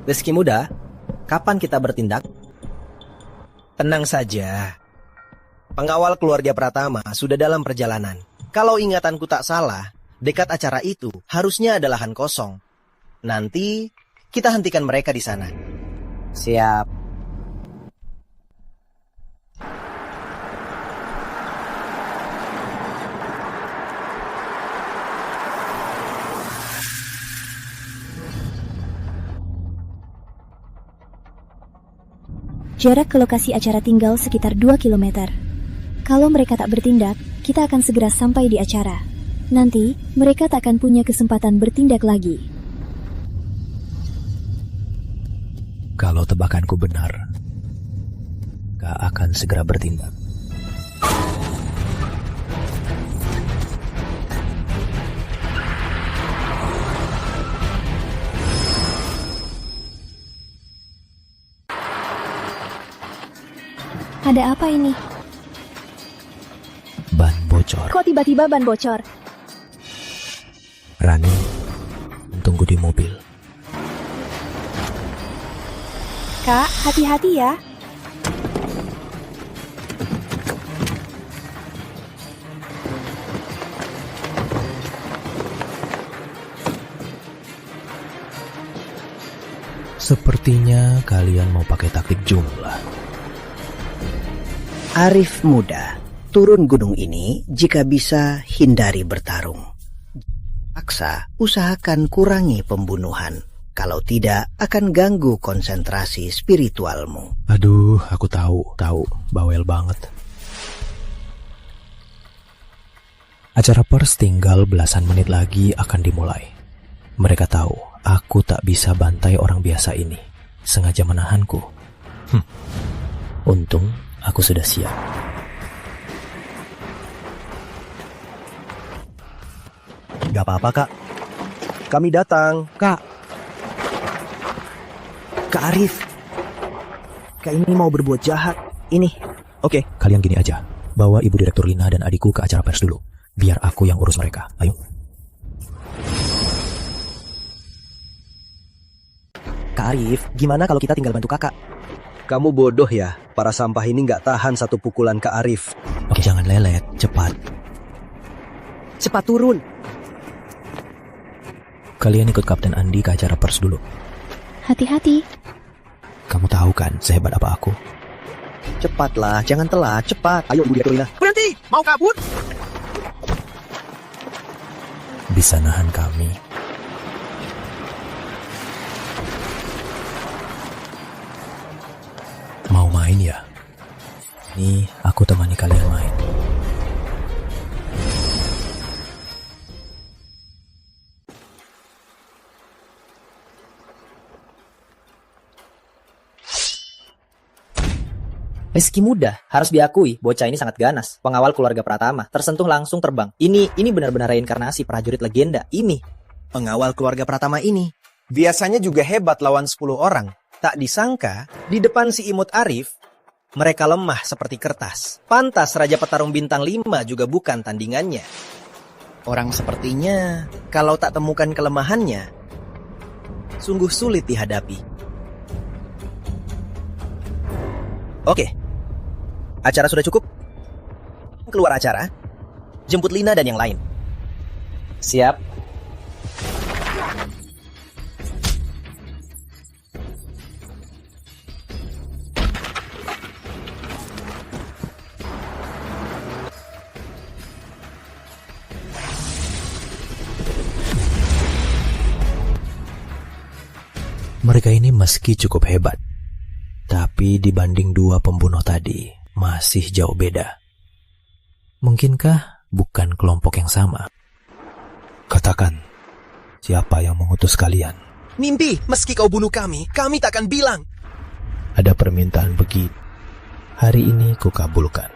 Rizky muda, kapan kita bertindak? Tenang saja. Pengawal keluarga Pratama sudah dalam perjalanan. Kalau ingatanku tak salah, dekat acara itu harusnya ada lahan kosong. Nanti kita hentikan mereka di sana. Siap. jarak ke lokasi acara tinggal sekitar 2 km. Kalau mereka tak bertindak, kita akan segera sampai di acara. Nanti, mereka tak akan punya kesempatan bertindak lagi. Kalau tebakanku benar, Kak akan segera bertindak. Ada apa ini? Ban bocor. Kok tiba-tiba ban bocor? Rani, tunggu di mobil. Kak, hati-hati ya. Sepertinya kalian mau pakai taktik jumlah. Arif muda, turun gunung ini jika bisa hindari bertarung. Paksa, usahakan kurangi pembunuhan. Kalau tidak, akan ganggu konsentrasi spiritualmu. Aduh, aku tahu, bawel banget. Acara pers tinggal belasan menit lagi akan dimulai. Mereka tahu, aku tak bisa bantai orang biasa ini. Sengaja menahanku. Untung, aku sudah siap. Gak apa-apa, Kak. Kami datang. Kak Arif. Kak ini mau berbuat jahat. Ini. Oke, kalian gini aja. Bawa Ibu Direktur Lina dan adikku ke acara pers dulu. Biar aku yang urus mereka. Ayo. Kak Arif, gimana kalau kita tinggal bantu kakak? Kamu bodoh ya. Para sampah ini gak tahan satu pukulan Kak Arif. Oke, jangan lelet. Cepat. Cepat turun. Kalian ikut Kapten Andi ke acara pers dulu. Hati-hati. Kamu tahu kan sehebat apa aku? Cepatlah, jangan telat, cepat. Ayo, Ibu Direktur Lina. Berhenti, mau kabur? Bisa nahan kami. Mau main ya? Nih, aku temani kalian main. Rizky muda, harus diakui, bocah ini sangat ganas. Pengawal keluarga Pratama, tersentuh langsung terbang. Ini benar-benar reinkarnasi prajurit legenda. Ini. Pengawal keluarga Pratama ini biasanya juga hebat lawan 10 orang. Tak disangka, di depan si imut Arif, mereka lemah seperti kertas. Pantas Raja Petarung Bintang 5 juga bukan tandingannya. Orang sepertinya, kalau tak temukan kelemahannya, sungguh sulit dihadapi. Oke. Acara sudah cukup? Keluar acara. Jemput Lina dan yang lain. Siap. Mereka ini meski cukup hebat, tapi dibanding dua pembunuh tadi, masih jauh beda. Mungkinkah bukan kelompok yang sama? Katakan, siapa yang mengutus kalian? Mimpi, meski kau bunuh kami takkan bilang. Ada permintaan begitu. Hari ini kukabulkan.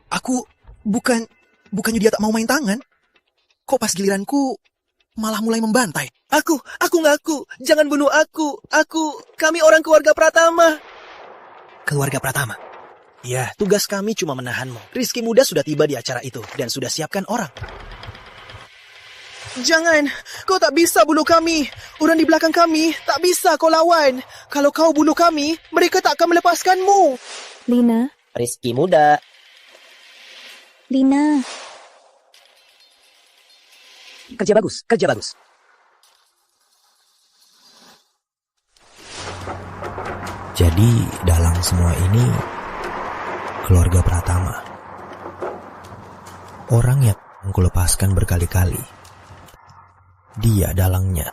Aku bukannya dia tak mau main tangan. Kok pas giliranku malah mulai membantai. Aku ngaku, jangan bunuh aku. Kami orang keluarga Pratama. Keluarga Pratama? Ya, tugas kami cuma menahanmu. Rizky Muda sudah tiba di acara itu dan sudah siapkan orang. Jangan, kau tak bisa bunuh kami. Orang di belakang kami tak bisa kau lawan. Kalau kau bunuh kami, mereka tak akan melepaskanmu. Lina. Rizky Muda. Lina. Kerja bagus. Jadi dalam semua ini, keluarga Pratama, orang yang kulepaskan berkali-kali, dia dalangnya.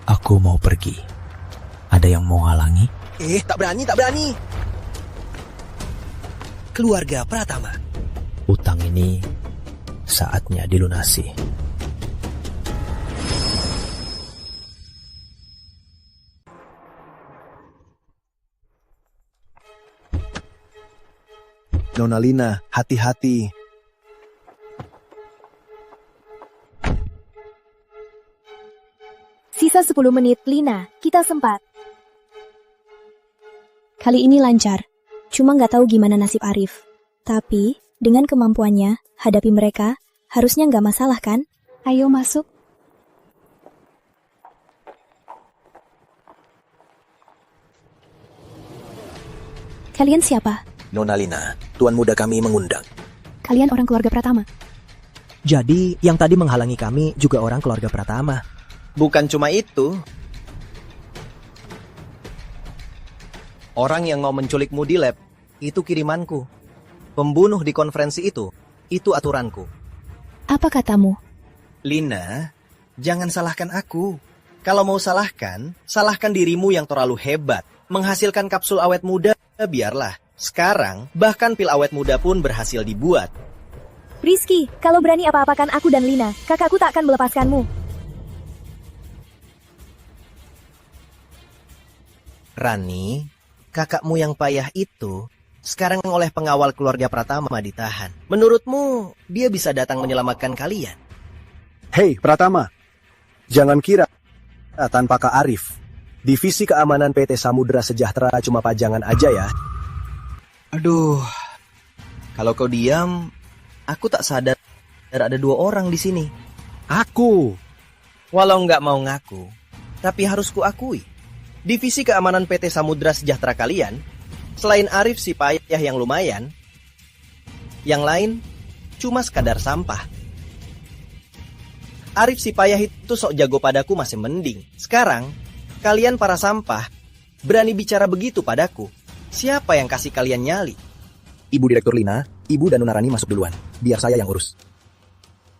Aku mau pergi. Ada yang mau halangi? Tak berani. Keluarga Pratama. Utang ini saatnya dilunasi. Nona Lina, hati-hati. Sisa 10 menit, Lina. Kita sempat. Kali ini lancar. Cuma nggak tahu gimana nasib Arif. Tapi, dengan kemampuannya, hadapi mereka, harusnya nggak masalah kan? Ayo masuk. Kalian siapa? Nona Lina, tuan muda kami mengundang. Kalian orang keluarga Pratama. Jadi, yang tadi menghalangi kami juga orang keluarga Pratama. Bukan cuma itu. Orang yang mau menculikmu di lab, itu kirimanku. Pembunuh di konferensi itu aturanku. Apa katamu? Lina, jangan salahkan aku. Kalau mau salahkan dirimu yang terlalu hebat. Menghasilkan kapsul awet muda, biarlah. Sekarang, bahkan pil awet muda pun berhasil dibuat. Rizky, kalau berani apa-apakan aku dan Lina, kakakku tak akan melepaskanmu. Rani, kakakmu yang payah itu sekarang oleh pengawal keluarga Pratama ditahan. Menurutmu, dia bisa datang menyelamatkan kalian? Hei, Pratama. Jangan kira tanpa Kak Arif. Divisi keamanan PT Samudra Sejahtera cuma pajangan aja ya. Aduh, kalau kau diam, aku tak sadar ada 2 orang di sini. Aku. Walau nggak mau ngaku, tapi harus kuakui. Divisi keamanan PT Samudra Sejahtera kalian, selain Arif si payah yang lumayan, yang lain cuma sekadar sampah. Arif si payah itu sok jago padaku masih mending. Sekarang, kalian para sampah berani bicara begitu padaku. Siapa yang kasih kalian nyali? Ibu Direktur Lina, Ibu dan Nona Rani masuk duluan. Biar saya yang urus.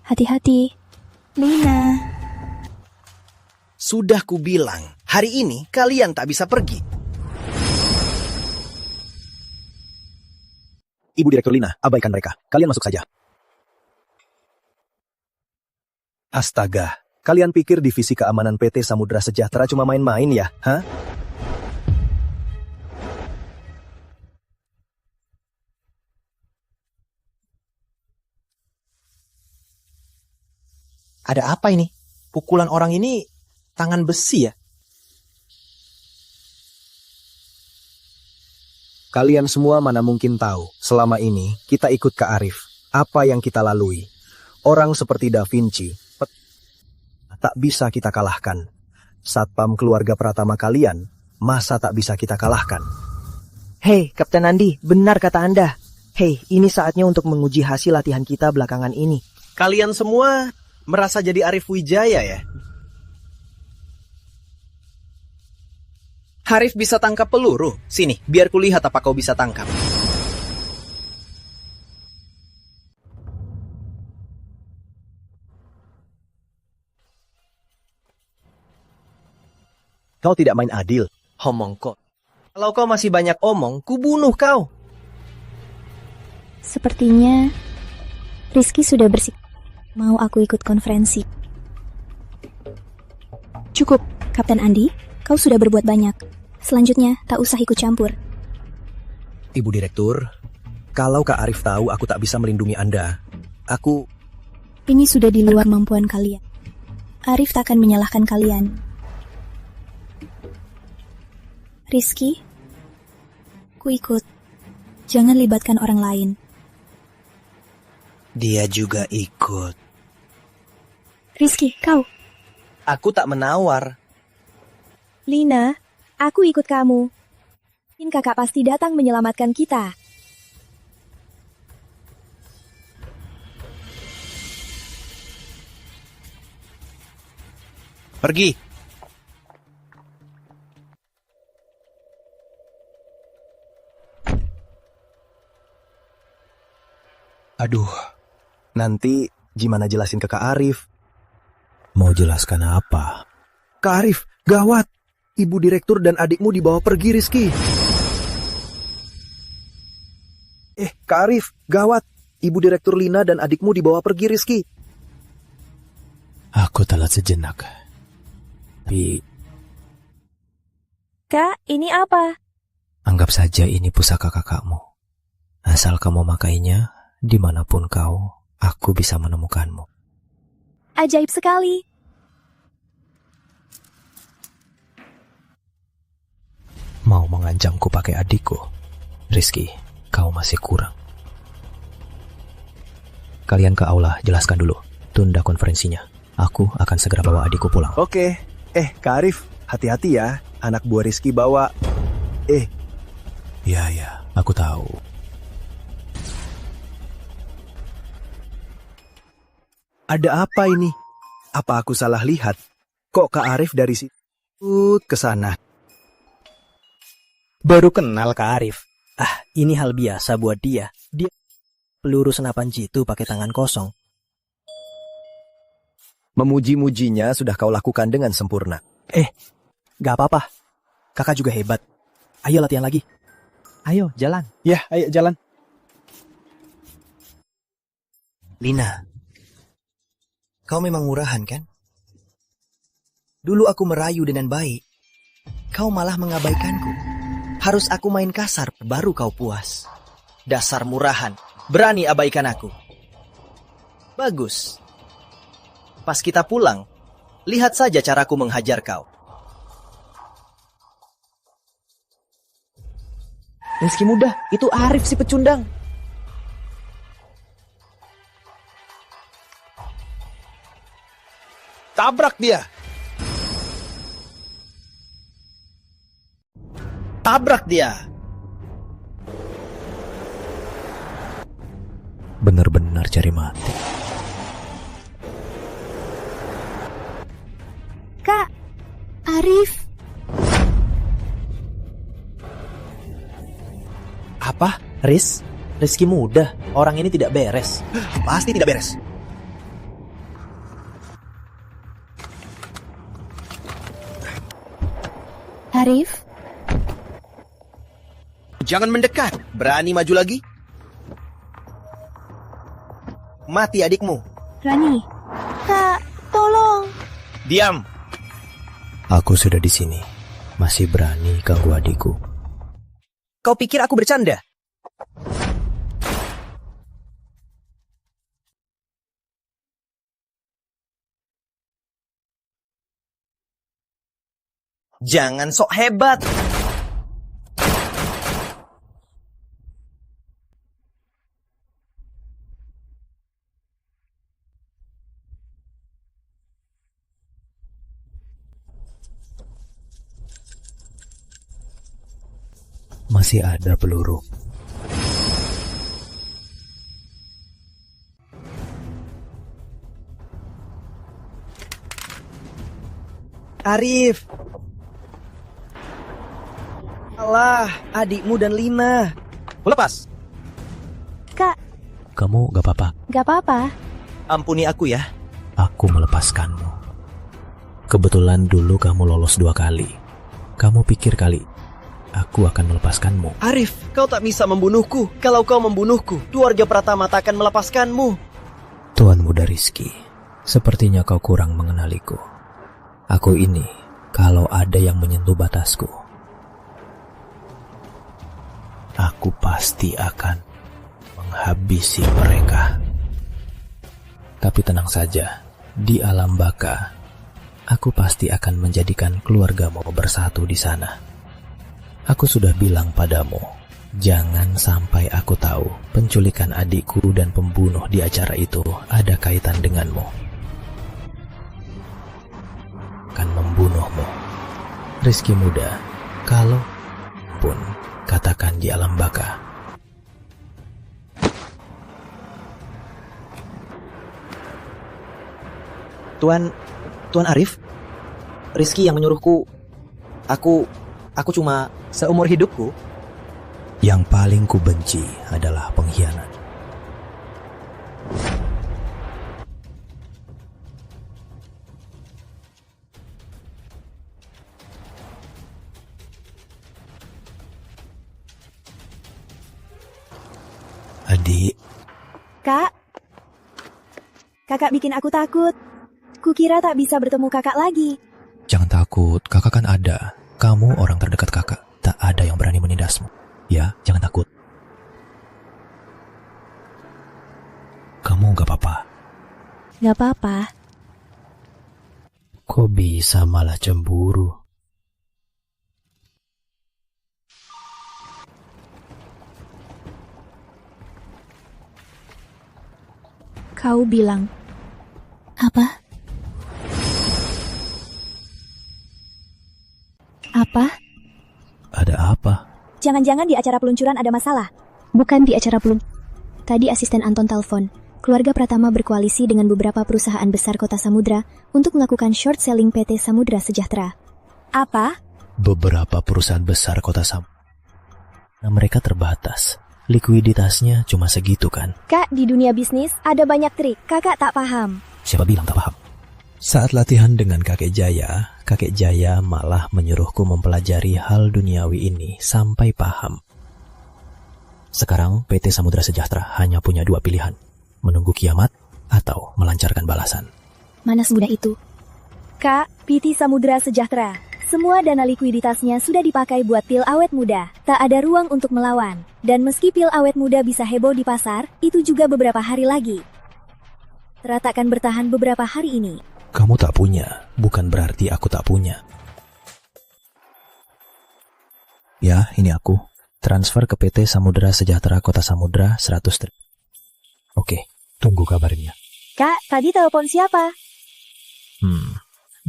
Hati-hati. Lina. Sudah kubilang, hari ini kalian tak bisa pergi. Ibu Direktur Lina, abaikan mereka. Kalian masuk saja. Astaga, kalian pikir divisi keamanan PT Samudra Sejahtera cuma main-main ya? Hah? Ada apa ini? Pukulan orang ini tangan besi ya? Kalian semua mana mungkin tahu, selama ini kita ikut Kak Arif. Apa yang kita lalui. Orang seperti Da Vinci tak bisa kita kalahkan. Satpam keluarga Pratama kalian, masa tak bisa kita kalahkan? Hei, Kapten Andi, benar kata Anda. Hei, ini saatnya untuk menguji hasil latihan kita belakangan ini. Kalian semua merasa jadi Arif Wijaya ya? Arif bisa tangkap peluru. Sini, biar kulihat apa kau bisa tangkap. Kau tidak main adil. Omong kok. Kalau kau masih banyak omong, kubunuh kau. Sepertinya Rizky sudah bersik. Mau aku ikut konferensi? Cukup, Kapten Andi. Kau sudah berbuat banyak. Selanjutnya, tak usah ikut campur. Ibu Direktur, kalau Kak Arif tahu aku tak bisa melindungi Anda, aku... Ini sudah di luar kemampuan kalian. Arif tak akan menyalahkan kalian. Rizky, ku ikut. Jangan libatkan orang lain. Dia juga ikut. Rizky, kau. Aku tak menawar. Lina, aku ikut kamu. Kakak pasti datang menyelamatkan kita. Pergi. Aduh, nanti gimana jelasin ke Kak Arif? Mau jelaskan apa? Kak Arif, gawat. Ibu Direktur dan adikmu dibawa pergi, Rizky. Kak Arif, gawat. Ibu Direktur Lina dan adikmu dibawa pergi, Rizky. Aku telat sejenak. Tapi... Kak, ini apa? Anggap saja ini pusaka kakakmu. Asal kamu makainya, dimanapun kau, aku bisa menemukanmu. Ajaib sekali. Mau mengancamku pakai adikku? Rizky, kau masih kurang. Kalian ke aula, jelaskan dulu. Tunda konferensinya. Aku akan segera bawa adikku pulang. Oke. Kak Arif, hati-hati ya. Anak buah Rizky bawa... Ya, aku tahu. Ada apa ini? Apa aku salah lihat? Kok Kak Arif dari situ ke sana? Baru kenal Kak Arif. Ini hal biasa buat dia. Dia peluru senapan jitu pakai tangan kosong. Memuji-mujinya sudah kau lakukan dengan sempurna. Gak apa-apa. Kakak juga hebat. Ayo latihan lagi. Ayo, jalan. Ya, ayo jalan. Lina, kau memang murahan kan? Dulu aku merayu dengan baik. Kau malah mengabaikanku. Harus aku main kasar, baru kau puas. Dasar murahan. Berani abaikan aku. Bagus. Pas kita pulang, lihat saja caraku menghajar kau. Rizky muda, itu Arif si pecundang. Tabrak dia. Tabrak dia. Benar-benar cari mati. Kak, Arif. Apa? Rizky muda. Orang ini tidak beres. Pasti tidak beres. Arif. Jangan mendekat. Berani maju lagi? Mati adikmu. Rani. Kak, tolong. Diam. Aku sudah di sini. Masih berani ganggu adikku. Kau pikir aku bercanda? Jangan sok hebat. Masih ada peluru. Arif. Alah, adikmu dan Lina. Lepas. Kak, Kamu gak apa-apa. gak apa-apa. Ampuni aku ya. Aku melepaskanmu. Kebetulan dulu kamu lolos 2 kali. Kamu pikir kali aku akan melepaskanmu? Arif, kau tak bisa membunuhku. Kalau kau membunuhku, keluarga Pratama tak akan melepaskanmu. Tuan Muda Rizky, sepertinya kau kurang mengenaliku. Aku ini, kalau ada yang menyentuh batasku, aku pasti akan menghabisi mereka. Tapi tenang saja, di alam baka, aku pasti akan menjadikan keluargamu bersatu di sana. Aku sudah bilang padamu, jangan sampai aku tahu penculikan adikku dan pembunuh di acara itu ada kaitan denganmu. Akan membunuhmu. Rizky muda, kalau pun katakan di alam baka. Tuan Arif, Rizky yang menyuruhku. Aku cuma seumur hidupku. Yang paling ku benci adalah pengkhianat. Adik. Kak. Kakak bikin aku takut. Kukira tak bisa bertemu kakak lagi. Jangan takut, kakak kan ada. Kamu orang terdekat kakak. Tak ada yang berani menindasmu. Ya, jangan takut. Kamu gak apa-apa? Gak apa-apa. Kok bisa malah cemburu? Kau bilang. Apa? Apa? Ada apa? Jangan-jangan di acara peluncuran ada masalah. Bukan di acara Tadi asisten Anton telepon. Keluarga Pratama berkoalisi dengan beberapa perusahaan besar Kota Samudra untuk melakukan short selling PT Samudra Sejahtera. Apa? Beberapa perusahaan besar Kota Samudra. Nah, mereka terbatas. Likuiditasnya cuma segitu kan? Kak, di dunia bisnis ada banyak trik. Kakak tak paham. Siapa bilang tak paham? Saat latihan dengan kakek Jaya malah menyuruhku mempelajari hal duniawi ini sampai paham. Sekarang PT Samudra Sejahtera hanya punya dua pilihan. Menunggu kiamat atau melancarkan balasan. Mana semudah itu? Kak, PT Samudra Sejahtera. Semua dana likuiditasnya sudah dipakai buat pil awet muda. Tak ada ruang untuk melawan. Dan meski pil awet muda bisa heboh di pasar, itu juga beberapa hari lagi. Teratakan bertahan beberapa hari ini. Kamu tak punya, bukan berarti aku tak punya. Ya, ini aku. Transfer ke PT Samudra Sejahtera Kota Samudra 100 triliun. Oke, tunggu kabarnya. Kak, tadi telepon siapa?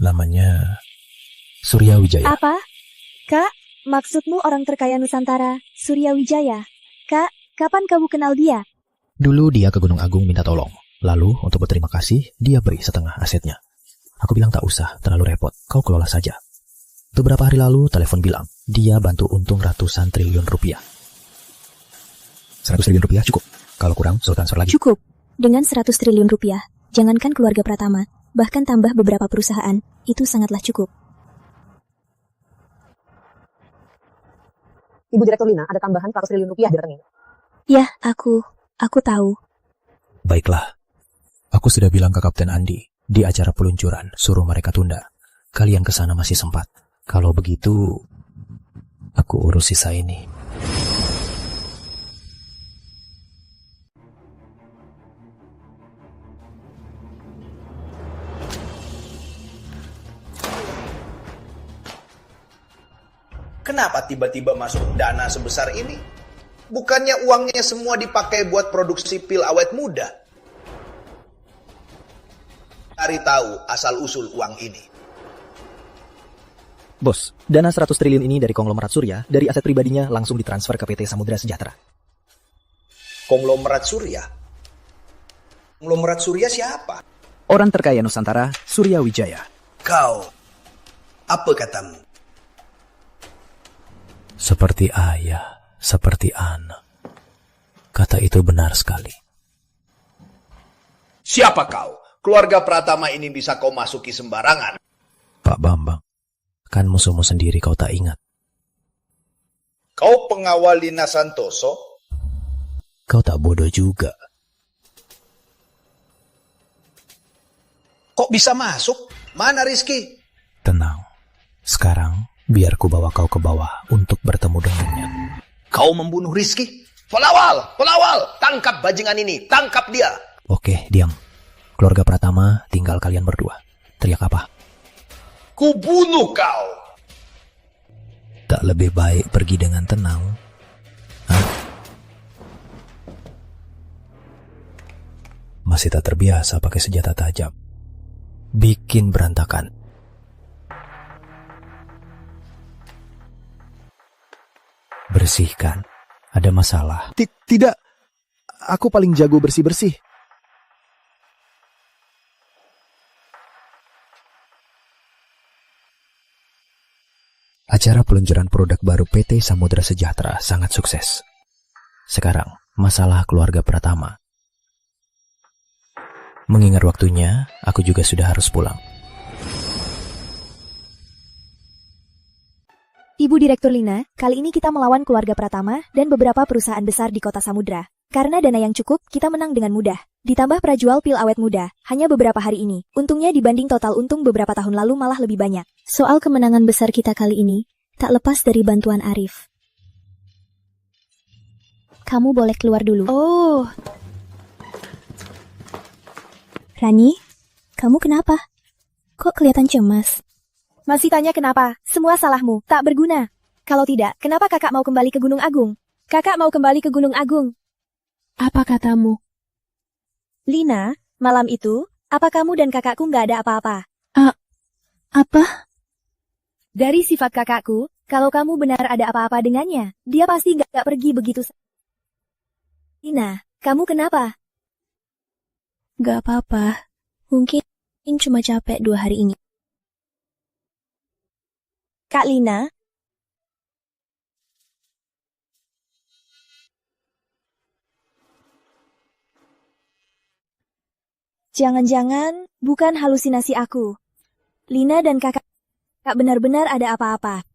Namanya Surya Wijaya. Apa? Kak, maksudmu orang terkaya Nusantara, Surya Wijaya? Kak, kapan kamu kenal dia? Dulu dia ke Gunung Agung minta tolong. Lalu, untuk berterima kasih, dia beri setengah asetnya. Aku bilang tak usah, terlalu repot, kau kelola saja. Beberapa hari lalu, telepon bilang, dia bantu untung ratusan triliun rupiah. 100 triliun rupiah cukup. Kalau kurang, suruh transfer lagi. Cukup. Dengan 100 triliun rupiah, jangankan keluarga Pratama, bahkan tambah beberapa perusahaan, itu sangatlah cukup. Ibu Direktur Lina, ada tambahan 100 triliun rupiah di rekening. Ya, aku tahu. Baiklah. Aku sudah bilang ke Kapten Andi, di acara peluncuran, suruh mereka tunda. Kalian ke sana masih sempat. Kalau begitu, aku urus sisa ini. Kenapa tiba-tiba masuk dana sebesar ini? Bukannya uangnya semua dipakai buat produksi pil awet muda? Cari tahu asal-usul uang ini. Bos, dana 100 triliun ini dari konglomerat Surya, dari aset pribadinya langsung ditransfer ke PT Samudra Sejahtera. Konglomerat Surya? Konglomerat Surya siapa? Orang terkaya Nusantara, Surya Wijaya. Kau, apa katamu? Seperti ayah, seperti anak. Kata itu benar sekali. Siapa kau? Keluarga Pratama ini bisa kau masuki sembarangan. Pak Bambang, Kan musuhmu sendiri kau tak ingat. Kau pengawal Lina Santoso? Kau tak bodoh juga. Kok bisa masuk? Mana Rizky? Tenang. Sekarang biar ku bawa kau ke bawah untuk bertemu dengannya. Kau membunuh Rizky? Pelawal! Pelawal! Tangkap bajingan ini! Tangkap dia! Oke, diam. Keluarga Pratama tinggal kalian berdua. Teriak apa? Kubunuh kau! Tak lebih baik pergi dengan tenang? Hah? Masih tak terbiasa pakai senjata tajam. Bikin berantakan. Bersihkan. Ada masalah. Tidak. Aku paling jago bersih-bersih. Acara peluncuran produk baru PT Samudra Sejahtera sangat sukses. Sekarang, masalah keluarga Pratama. Mengingat waktunya, aku juga sudah harus pulang. Ibu Direktur Lina, kali ini kita melawan keluarga Pratama dan beberapa perusahaan besar di kota Samudra. Karena dana yang cukup, kita menang dengan mudah. Ditambah prajual pil awet muda, hanya beberapa hari ini. Untungnya dibanding total untung beberapa tahun lalu malah lebih banyak. Soal kemenangan besar kita kali ini, tak lepas dari bantuan Arif. Kamu boleh keluar dulu. Oh. Rani, kamu kenapa? Kok kelihatan cemas? Masih tanya kenapa? Semua salahmu, tak berguna. Kalau tidak, kenapa kakak mau kembali ke Gunung Agung? Kakak mau kembali ke Gunung Agung. Apa katamu? Lina, malam itu, apa kamu dan kakakku nggak ada apa-apa? Apa? Dari sifat kakakku, kalau kamu benar ada apa-apa dengannya, dia pasti nggak pergi begitu saja. Lina, kamu kenapa? Gak apa-apa. Mungkin cuma capek 2 hari ini. Kak Lina? Jangan-jangan bukan halusinasi aku. Lina dan kakak benar-benar ada apa-apa.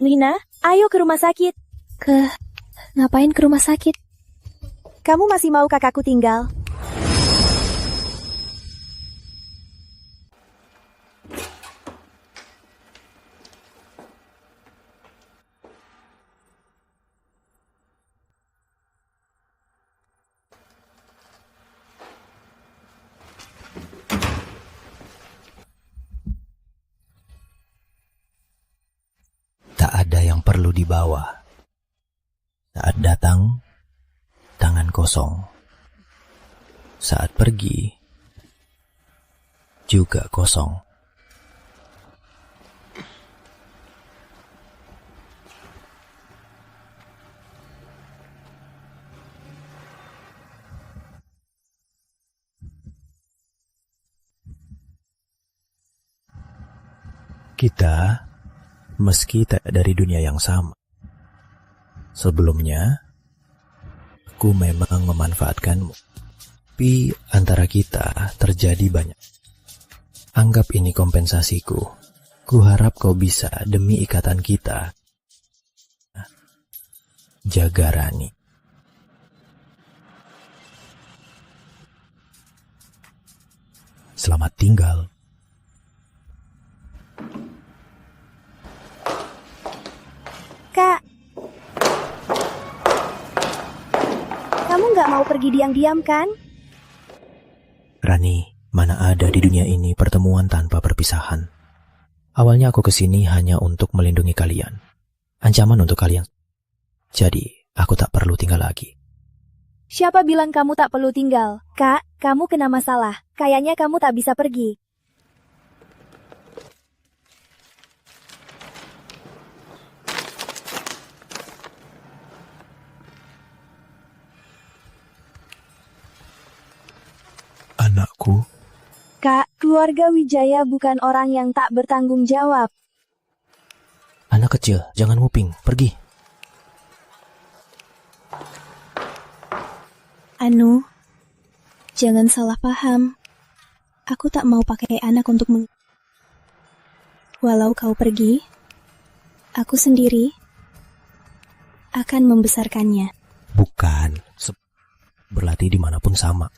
Lina, ayo ke rumah sakit. Ngapain ke rumah sakit? Kamu masih mau kakakku tinggal? Tak ada yang perlu dibawa. Saat datang, tangan kosong. Saat pergi, juga kosong. Kita meski tak dari dunia yang sama. Sebelumnya, aku memang memanfaatkanmu. Tapi antara kita terjadi banyak. Anggap ini kompensasiku. Kuharap kau bisa demi ikatan kita. Jaga Rani. Selamat tinggal. Kak, kamu nggak mau pergi diam-diam kan? Rani, mana ada di dunia ini pertemuan tanpa perpisahan. Awalnya aku kesini hanya untuk melindungi kalian. Ancaman untuk kalian. Jadi, aku tak perlu tinggal lagi. Siapa bilang kamu tak perlu tinggal? Kak, kamu kena masalah. Kayaknya kamu tak bisa pergi. Anakku. Kak, keluarga Wijaya bukan orang yang tak bertanggung jawab. Anak kecil, jangan nguping, pergi. Anu, jangan salah paham. Aku tak mau pakai anak untuk Walau kau pergi, aku sendiri akan membesarkannya. Bukan, berlatih dimanapun sama.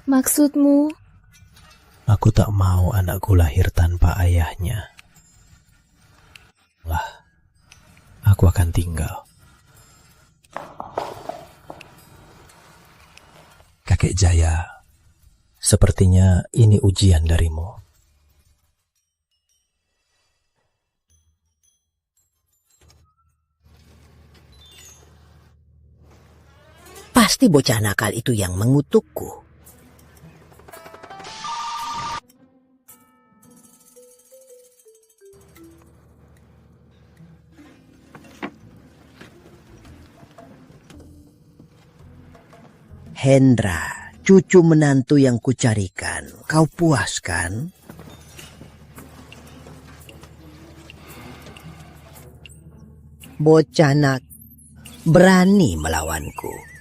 Maksudmu? Aku tak mau anakku lahir tanpa ayahnya. Lah, aku akan tinggal. Kakek Jaya, sepertinya ini ujian darimu. Pasti bocah nakal itu yang mengutukku. Hendra, cucu menantu yang kucarikan, kau puaskan? Bocah nak berani melawanku.